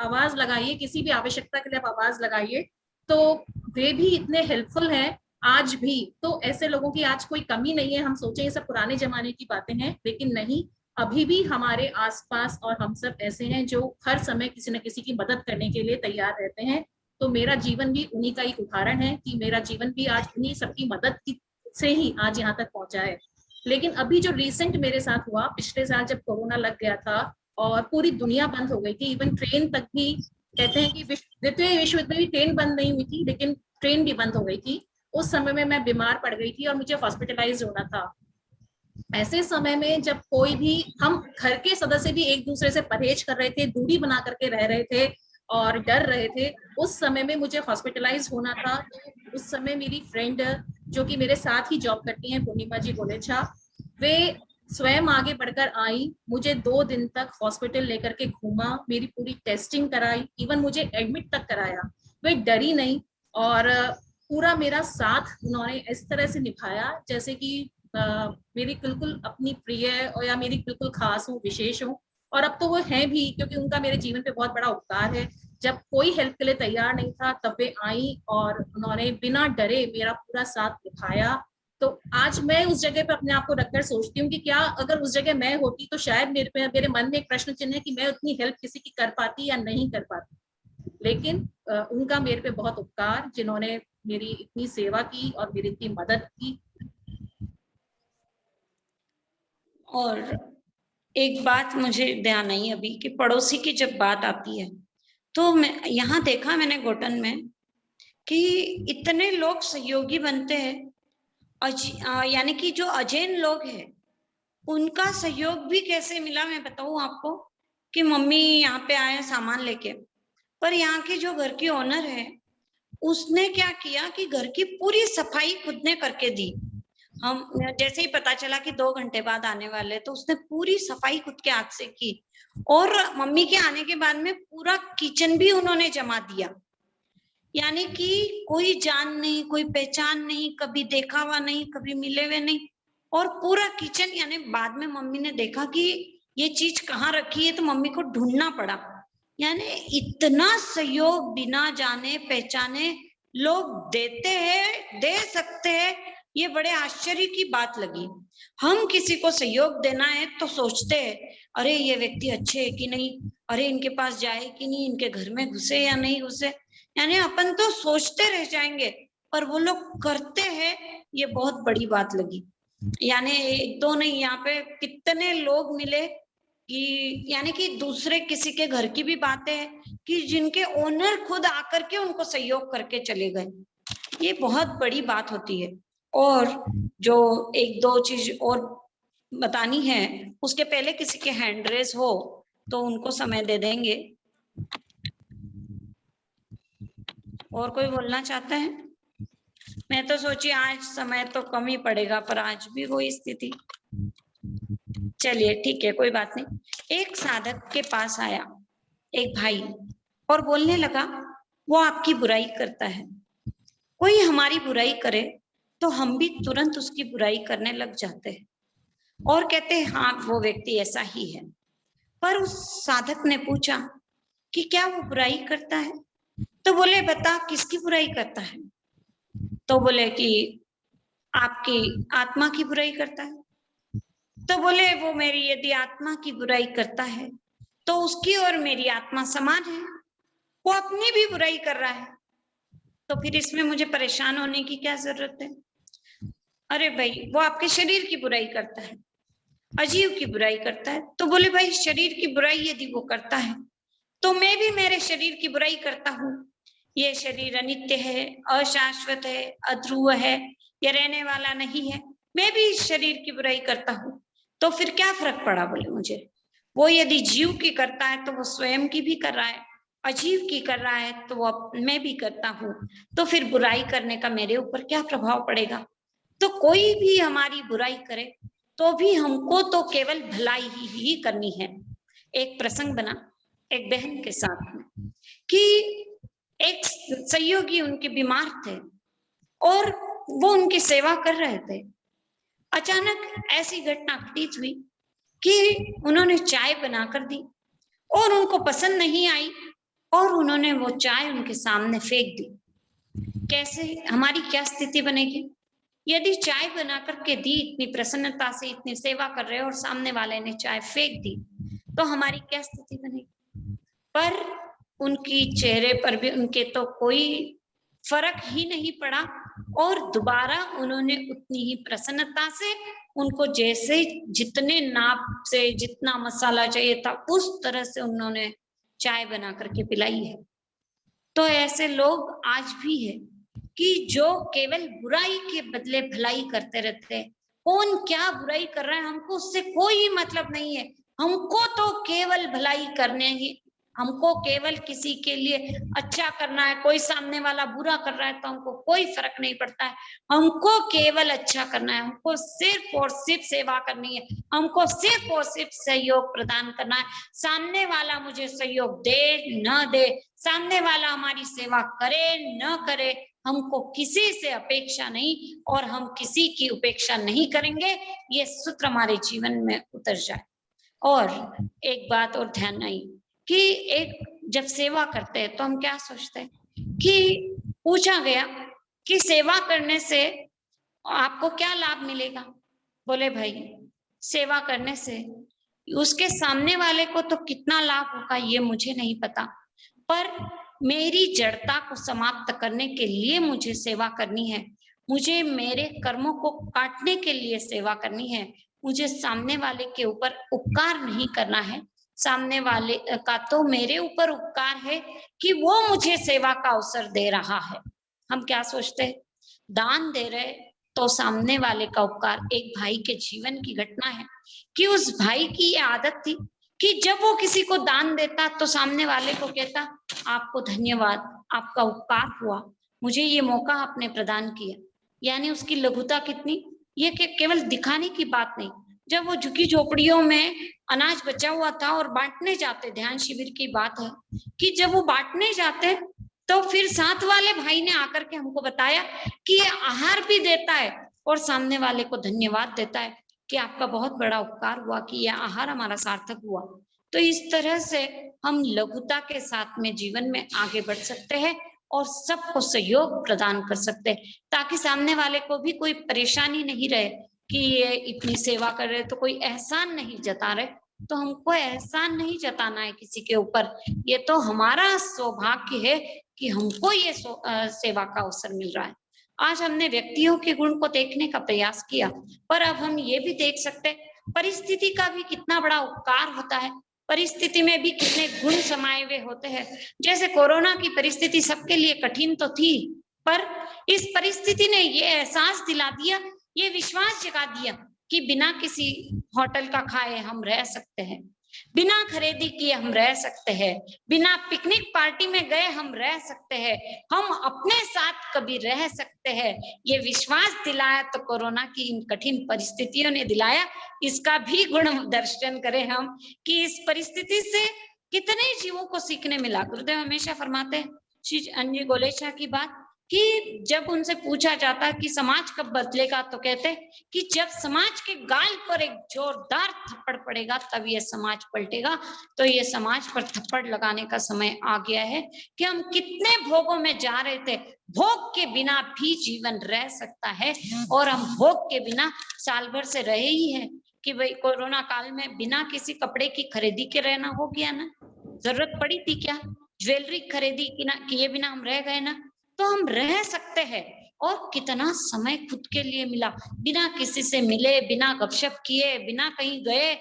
आवाज लगाइए, किसी भी आवश्यकता के लिए आप आवाज लगाइए, तो वे भी इतने हेल्पफुल हैं आज भी। तो ऐसे लोगों की आज कोई कमी नहीं है। हम सोचे ये सब पुराने जमाने की बातें हैं, लेकिन नहीं, अभी भी हमारे आसपास और हम सब ऐसे हैं जो हर समय किसी न किसी की मदद करने के लिए तैयार रहते हैं। तो मेरा जीवन भी उन्हीं का एक उदाहरण है कि मेरा जीवन भी आज उन्हीं सबकी मदद की से ही आज यहाँ तक पहुंचा है। लेकिन अभी जो रिसेंट मेरे साथ हुआ, पिछले साल जब कोरोना लग गया था और पूरी दुनिया बंद हो गई थी, इवन ट्रेन तक भी, कहते हैं कि द्वितीय विश्व युद्ध में भी ट्रेन बंद नहीं हुई थी, लेकिन ट्रेन भी बंद हो गई थी। उस समय में मैं बीमार पड़ गई थी और मुझे हॉस्पिटलाइज होना था। ऐसे समय में जब कोई भी, हम घर के सदस्य भी एक दूसरे से परहेज कर रहे थे, दूरी बना करके रह रहे थे और डर रहे थे, उस समय में मुझे हॉस्पिटलाइज होना था। तो उस समय मेरी फ्रेंड जो कि मेरे साथ ही जॉब करती हैं, पूर्णिमा जी गोलेछा, वे स्वयं आगे बढ़कर आई, मुझे 2 दिन तक हॉस्पिटल लेकर के घूमा, मेरी पूरी टेस्टिंग कराई, इवन मुझे एडमिट तक कराया। वे डरी नहीं और पूरा मेरा साथ उन्होंने इस तरह से निभाया जैसे कि मेरी बिल्कुल अपनी प्रिय और या मेरी बिल्कुल खास हो, विशेष हो। और अब तो वो हैं भी, क्योंकि उनका मेरे जीवन पे बहुत बड़ा उपकार है। जब कोई हेल्प के लिए तैयार नहीं था तब वे आई और उन्होंने बिना डरे मेरा पूरा साथ निभाया। तो आज मैं उस जगह पे अपने आप को रखकर सोचती हूँ कि क्या अगर उस जगह मैं होती तो शायद मेरे मन में एक प्रश्न चिन्ह है कि मैं उतनी हेल्प किसी की कर पाती या नहीं कर पाती। लेकिन उनका मेरे पे बहुत उपकार, जिन्होंने मेरी इतनी सेवा की और मेरी इतनी मदद की। और एक बात मुझे ध्यान आई अभी कि पड़ोसी की जब बात आती है तो मैं यहाँ देखा मैंने गोटन में कि इतने लोग सहयोगी बनते हैं, यानी कि जो अजैन लोग हैं उनका सहयोग भी कैसे मिला मैं बताऊं आपको कि मम्मी यहाँ पे आए सामान लेके, पर यहाँ की जो घर की ओनर है उसने क्या किया कि घर की पूरी सफाई खुद ने करके दी। हम जैसे ही पता चला कि 2 घंटे बाद आने वाले, तो उसने पूरी सफाई खुद के हाथ से की और मम्मी के आने के बाद में पूरा किचन भी उन्होंने जमा दिया। यानी कि कोई जान नहीं, कोई पहचान नहीं, कभी देखा हुआ नहीं, कभी मिले हुए नहीं, और पूरा किचन, यानी बाद में मम्मी ने देखा कि ये चीज कहाँ रखी है तो मम्मी को ढूंढना पड़ा। यानी इतना सहयोग बिना जाने पहचाने लोग देते हैं, दे सकते हैं, ये बड़े आश्चर्य की बात लगी। हम किसी को सहयोग देना है तो सोचते हैं अरे ये व्यक्ति अच्छे है कि नहीं, अरे इनके पास जाए कि नहीं, इनके घर में घुसे या नहीं घुसे, यानी अपन तो सोचते रह जाएंगे, पर वो लोग करते हैं, ये बहुत बड़ी बात लगी। यानी 1-2 नहीं, यहाँ पे कितने लोग मिले कि यानी कि दूसरे किसी के घर की भी बातें हैं कि जिनके ओनर खुद आकर के उनको सहयोग करके चले गए, ये बहुत बड़ी बात होती है। और जो 1-2 चीज और बतानी है उसके पहले किसी के हैंड रेज हो तो उनको समय दे देंगे। और कोई बोलना चाहता है? मैं तो सोची आज समय तो कम ही पड़ेगा, पर आज भी वही स्थिति। चलिए ठीक है, कोई बात नहीं। एक साधक के पास आया एक भाई और बोलने लगा, वो आपकी बुराई करता है। कोई हमारी बुराई करे तो हम भी तुरंत उसकी बुराई करने लग जाते हैं और कहते हैं हाँ वो व्यक्ति ऐसा ही है। पर उस साधक ने पूछा कि क्या वो बुराई करता है? तो बोले बता किसकी बुराई करता है? तो बोले कि आपकी आत्मा की बुराई करता है। तो बोले वो मेरी यदि आत्मा की बुराई करता है तो उसकी और मेरी आत्मा समान है, वो अपनी भी बुराई कर रहा है, तो फिर इसमें मुझे परेशान होने की क्या जरूरत है? अरे भाई वो आपके शरीर की बुराई करता है, अजीव की बुराई करता है। तो बोले भाई शरीर की बुराई यदि वो करता है तो मैं भी मेरे शरीर की बुराई करता हूँ। ये शरीर अनित्य है, अशाश्वत है, अध्रुव है, ये रहने वाला नहीं है, मैं भी इस शरीर की बुराई करता हूँ। तो फिर क्या फर्क पड़ा? बोले मुझे वो यदि जीव की करता है तो वो स्वयं की भी कर रहा है, अजीव की कर रहा है तो वो मैं भी करता हूँ, तो फिर बुराई करने का मेरे ऊपर क्या प्रभाव पड़ेगा? तो कोई भी हमारी बुराई करे तो भी हमको तो केवल भलाई ही करनी है। एक प्रसंग बना एक बहन के साथ में कि एक सहयोगी उनके बीमार थे और वो उनकी सेवा कर रहे थे। अचानक ऐसी घटना घटित हुई कि उन्होंने चाय बनाकर दी और उनको पसंद नहीं आई और उन्होंने वो चाय उनके सामने फेंक दी। कैसे हमारी क्या स्थिति बनेगी? यदि चाय बना करके दी, इतनी प्रसन्नता से इतनी सेवा कर रहे हो और सामने वाले ने चाय फेंक दी, तो हमारी क्या स्थिति बनेगी? पर उनकी चेहरे पर भी उनके तो कोई फर्क ही नहीं पड़ा और दोबारा उन्होंने उतनी ही प्रसन्नता से उनको जैसे जितने नाप से जितना मसाला चाहिए था उस तरह से उन्होंने चाय बना करके पिलाई है। तो ऐसे लोग आज भी है कि जो केवल बुराई के बदले भलाई करते रहते हैं। कौन क्या बुराई कर रहा है हमको उससे कोई मतलब नहीं है, हमको तो केवल भलाई करने ही, हमको केवल किसी के लिए अच्छा करना है। कोई सामने वाला बुरा कर रहा है तो हमको कोई फर्क नहीं पड़ता है, हमको केवल अच्छा करना है, हमको सिर्फ और सिर्फ सेवा करनी है, हमको सिर्फ और सिर्फ सहयोग प्रदान करना है। सामने वाला मुझे सहयोग दे न दे, सामने वाला हमारी सेवा करे न करे, हमको किसी से अपेक्षा नहीं और हम किसी की उपेक्षा नहीं करेंगे। ये सूत्र हमारे जीवन में उतर जाए। और एक बात और ध्यान आई कि एक जब सेवा करते हैं तो हम क्या सोचते हैं कि पूछा गया कि सेवा करने से आपको क्या लाभ मिलेगा? बोले भाई सेवा करने से उसके सामने वाले को तो कितना लाभ होगा ये मुझे नहीं पता, पर मेरी जड़ता को समाप्त करने के लिए मुझे सेवा करनी है, मुझे मेरे कर्मों को काटने के लिए सेवा करनी है, मुझे सामने वाले के ऊपर उपकार नहीं करना है। सामने वाले का तो मेरे ऊपर उपकार है कि वो मुझे सेवा का अवसर दे रहा है। हम क्या सोचते हैं? दान दे रहे तो सामने वाले का उपकार। एक भाई के जीवन की घटना है कि उस भाई की ये आदत थी कि जब वो किसी को दान देता तो सामने वाले को कहता आपको धन्यवाद, आपका उपकार हुआ, मुझे ये मौका आपने प्रदान किया। यानी उसकी लघुता कितनी, ये केवल दिखाने की बात नहीं। जब वो झुकी झोपड़ियों में अनाज बचा हुआ था और बांटने जाते, ध्यान शिविर की बात है कि जब वो बांटने जाते तो फिर साथ वाले भाई ने आकर के हमको बताया कि ये आहार भी देता है और सामने वाले को धन्यवाद देता है कि आपका बहुत बड़ा उपकार हुआ कि यह आहार हमारा सार्थक हुआ। तो इस तरह से हम लघुता के साथ में जीवन में आगे बढ़ सकते हैं और सबको सहयोग प्रदान कर सकते हैं, ताकि सामने वाले को भी कोई परेशानी नहीं रहे कि ये इतनी सेवा कर रहे तो कोई एहसान नहीं जता रहे। तो हमको एहसान नहीं जताना है किसी के ऊपर, ये तो हमारा सौभाग्य है कि हमको ये सेवा का अवसर मिल रहा है। आज हमने व्यक्तियों के गुण को देखने का प्रयास किया, पर अब हम ये भी देख सकते हैं परिस्थिति का भी कितना बड़ा उपकार होता है, परिस्थिति में भी कितने गुण समाये हुए होते हैं। जैसे कोरोना की परिस्थिति सबके लिए कठिन तो थी, पर इस परिस्थिति ने ये एहसास दिला दिया, ये विश्वास जगा दिया कि बिना किसी होटल का खाए हम रह सकते हैं, बिना खरीदी किए हम रह सकते हैं, बिना पिकनिक पार्टी में गए हम रह सकते हैं, हम अपने साथ कभी रह सकते हैं। ये विश्वास दिलाया तो कोरोना की इन कठिन परिस्थितियों ने दिलाया। इसका भी गुण दर्शन करें हम कि इस परिस्थिति से कितने जीवों को सीखने मिला। गुरुदेव हमेशा फरमाते हैं श्री अंजी गोलेचा की बात कि जब उनसे पूछा जाता कि समाज कब बदलेगा, तो कहते कि जब समाज के गाल पर एक जोरदार थप्पड़ पड़ेगा तब ये समाज पलटेगा। तो ये समाज पर थप्पड़ लगाने का समय आ गया है कि हम कितने भोगों में जा रहे थे। भोग के बिना भी जीवन रह सकता है और हम भोग के बिना साल भर से रहे ही हैं कि भाई कोरोना काल में बिना किसी कपड़े की खरीदी के रहना हो गया ना, जरूरत पड़ी थी क्या ज्वेलरी खरीदी किए बिना हम रह गए ना, तो हम रह सकते हैं। और कितना समय खुद के लिए मिला, बिना किसी से मिले, बिना गपशप किए, बिना कहीं गए,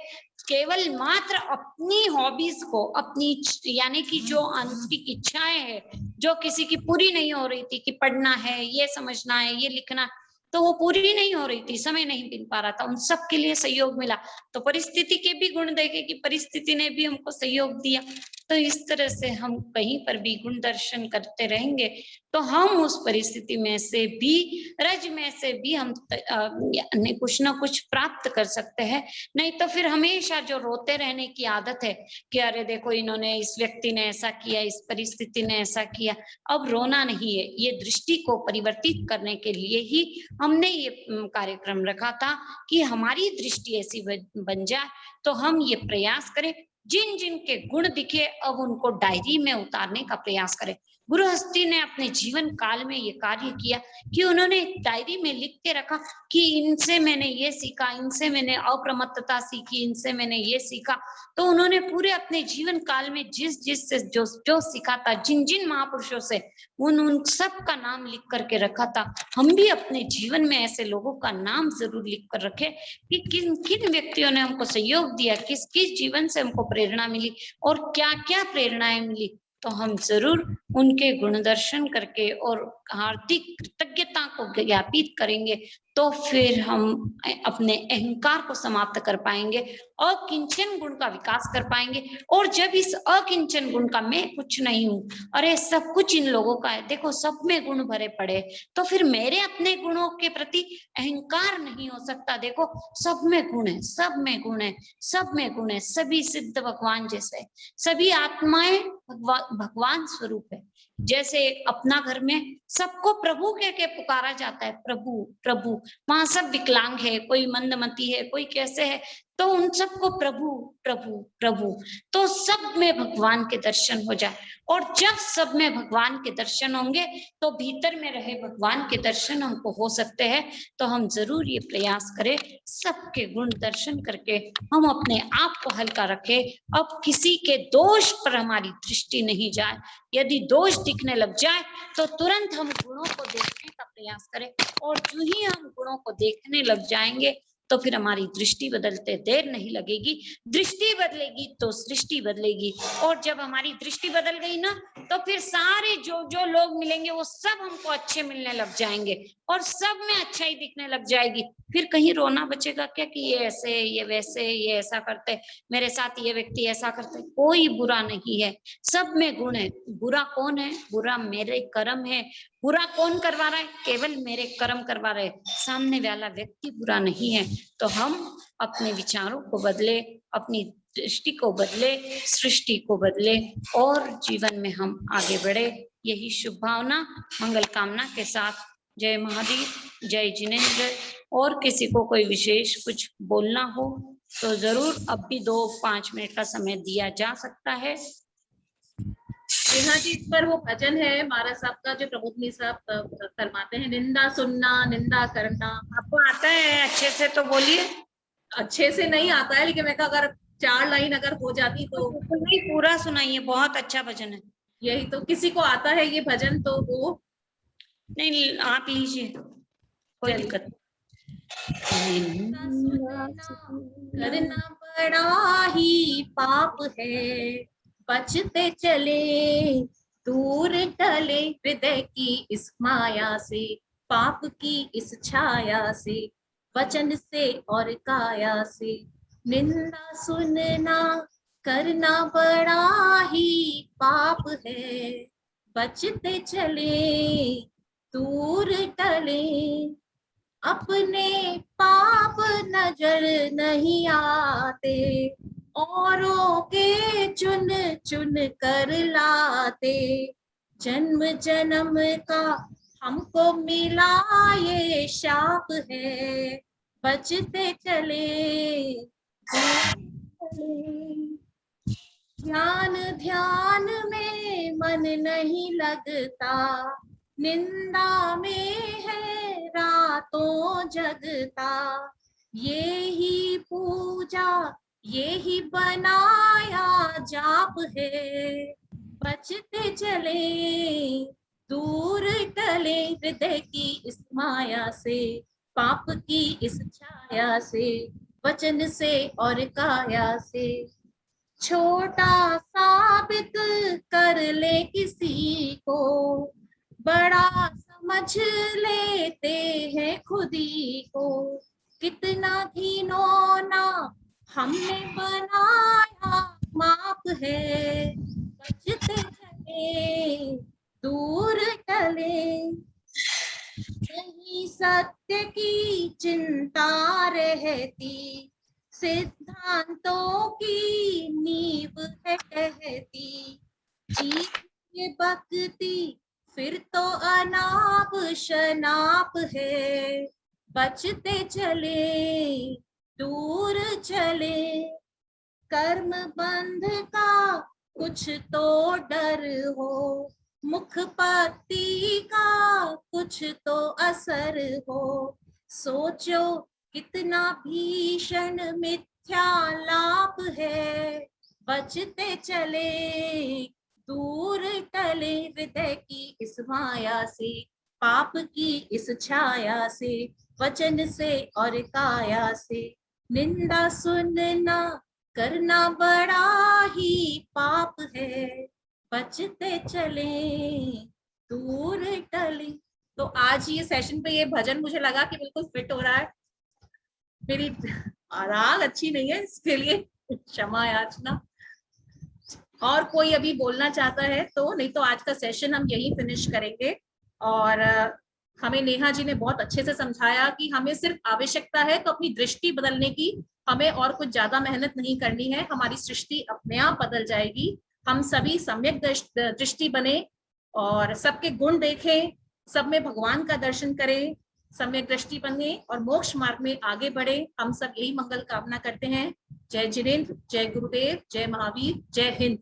केवल मात्र अपनी हॉबीज को, अपनी यानी कि जो आंतरिक इच्छाएं हैं जो किसी की पूरी नहीं हो रही थी कि पढ़ना है, ये समझना है, ये लिखना, तो वो पूरी नहीं हो रही थी, समय नहीं मिल पा रहा था, उन सब के लिए सहयोग मिला। तो परिस्थिति के भी गुण देखे कि परिस्थिति ने भी हमको सहयोग दिया। तो इस तरह से हम कहीं पर भी गुण दर्शन करते रहेंगे तो हम उस परिस्थिति में से भी, रज में से भी हम कुछ ना कुछ प्राप्त कर सकते हैं। नहीं तो फिर हमेशा जो रोते रहने की आदत है कि अरे देखो इन्होंने, इस व्यक्ति ने ऐसा किया, इस परिस्थिति ने ऐसा किया। अब रोना नहीं है, ये दृष्टि को परिवर्तित करने के लिए ही हमने ये कार्यक्रम रखा था कि हमारी दृष्टि ऐसी बन जाए तो हम ये प्रयास करें, जिन जिन के गुण दिखे अब उनको डायरी में उतारने का प्रयास करें। गुरु हस्ती ने अपने जीवन काल में ये कार्य किया कि उन्होंने डायरी में लिख के रखा कि इनसे मैंने ये सीखा, इनसे मैंने अप्रमत्तता सीखी, इनसे मैंने ये सीखा। तो उन्होंने पूरे अपने जीवन काल में जिस जिस से जो सीखा था, जिन जिन महापुरुषों से, उन सब का नाम लिख करके रखा था। हम भी अपने जीवन में ऐसे लोगों का नाम जरूर लिख कर रखें कि किन किन व्यक्तियों ने हमको सहयोग दिया, किस किस जीवन से हमको प्रेरणा मिली और क्या क्या प्रेरणाएं मिली। तो हम जरूर उनके गुण दर्शन करके और हार्दिक कृतज्ञता को ज्ञापित करेंगे तो फिर हम अपने अहंकार को समाप्त कर पाएंगे, अकिंचन गुण का विकास कर पाएंगे। और जब इस अकिंचन गुण का मैं कुछ नहीं हूं, अरे सब कुछ इन लोगों का है, देखो सब में गुण भरे पड़े, तो फिर मेरे अपने गुणों के प्रति अहंकार नहीं हो सकता। देखो सब में गुण है, सब में गुण है, सब में गुण है, सभी सिद्ध भगवान जैसे, सभी आत्माएं भगवान स्वरूप है। जैसे अपना घर में सबको प्रभु कह के पुकारा जाता है, प्रभु प्रभु, वहां सब विकलांग है, कोई मंदमती है, कोई कैसे है, तो उन सबको प्रभु प्रभु प्रभु, तो सब में भगवान के दर्शन हो जाए। और जब सब में भगवान के दर्शन होंगे तो भीतर में रहे भगवान के दर्शन हमको हो सकते हैं। तो हम जरूर ये प्रयास करें, सबके गुण दर्शन करके हम अपने आप को हल्का रखें। अब किसी के दोष पर हमारी दृष्टि नहीं जाए, यदि दोष दिखने लग जाए तो तुरंत हम गुणों को देखने का प्रयास करें। और जो ही हम गुणों को देखने लग जाएंगे तो फिर हमारी दृष्टि बदलते देर नहीं लगेगी, दृष्टि बदलेगी तो सृष्टि बदलेगी। और जब हमारी दृष्टि बदल गई ना तो फिर सारे जो लोग मिलेंगे वो सब हमको अच्छे मिलने लग जाएंगे और सब में अच्छाई दिखने लग जाएगी। फिर कहीं रोना बचेगा क्या कि ये ऐसे, ये वैसे, ये ऐसा करते, मेरे साथ ये व्यक्ति ऐसा करते। कोई बुरा नहीं है, सब में गुण है। बुरा कौन है? बुरा मेरे कर्म है। बुरा कौन करवा रहा है? केवल मेरे कर्म करवा रहे, सामने वाला व्यक्ति बुरा नहीं है। तो हम अपने विचारों को बदले, अपनी दृष्टि को बदले, सृष्टि को बदले और जीवन में हम आगे बढ़े। यही शुभ भावना मंगल कामना के साथ जय महादेव, जय जिनेन्द्र। और किसी को कोई विशेष कुछ बोलना हो तो जरूर अब भी 2-5 मिनट का समय दिया जा सकता है। नेहा जी, इस पर वो भजन है महाराज साहब का जो प्रमोदनी साहब फरमाते हैं, निंदा सुनना, निंदा करना। आपको आता है अच्छे से तो बोलिए। अच्छे से नहीं आता है, लेकिन मैं कहा अगर 4 लाइन अगर हो जाती तो। नहीं, पूरा सुनाइए, बहुत अच्छा भजन है। यही तो, किसी को आता है ये भजन तो वो नहीं, आप लीजिए, कोई दिक्कत। करना बड़ा ही पाप है, बचते चले दूर टले हृदय की इस माया से, पाप की इस छाया से। वचन से और काया से। निंदा सुनना करना बड़ा ही पाप है, बचते चले दूर टले। अपने पाप नजर नहीं आते, औरों के चुन चुन कर लाते। जन्म जन्म का हमको मिला ये शाप है, बचते चले ध्यान ध्यान में मन नहीं लगता, निंदा में है रातों जगता। ये ही पूजा ये ही बनाया जाप है, बचते चले दूर टले हृदय की इस माया से, पाप की इस छाया से, वचन से और काया से। छोटा साबित कर ले किसी को, बड़ा समझ लेते हैं खुदी को। कितना घिनौना हमने बनाया माप है, बचते चले दूर टले। नहीं सत्य की चिंता रहती, सिद्धांतों की नींव है कहती। ये भक्ति फिर तो अनाप शनाप है, बचते चले दूर चले। कर्म बंध का कुछ तो डर हो, मुख पत्ती का कुछ तो असर हो। सोचो कितना भीषण मिथ्या लाप है, बचते चले दूर टले हृदय की इस माया से, पाप की इस छाया से, वचन से और काया से। निंदा सुनना करना बड़ा ही पाप है, बचते चले दूर टले। तो आज ये सेशन पे ये भजन मुझे लगा कि बिल्कुल फिट हो रहा है। मेरी राग अच्छी नहीं है, इसके लिए क्षमा याचना। और कोई अभी बोलना चाहता है तो, नहीं तो आज का सेशन हम यही फिनिश करेंगे। और हमें नेहा जी ने बहुत अच्छे से समझाया कि हमें सिर्फ आवश्यकता है तो अपनी दृष्टि बदलने की, हमें और कुछ ज्यादा मेहनत नहीं करनी है, हमारी सृष्टि अपने आप बदल जाएगी। हम सभी सम्यक दृष्टि बने और सबके गुण देखें, सब में भगवान का दर्शन करें, सम्यक दृष्टि बने और मोक्ष मार्ग में आगे बढ़े। हम सब यही मंगल कामना करते हैं। जय जिनेंद्र, जय गुरुदेव, जय महावीर, जय हिंद।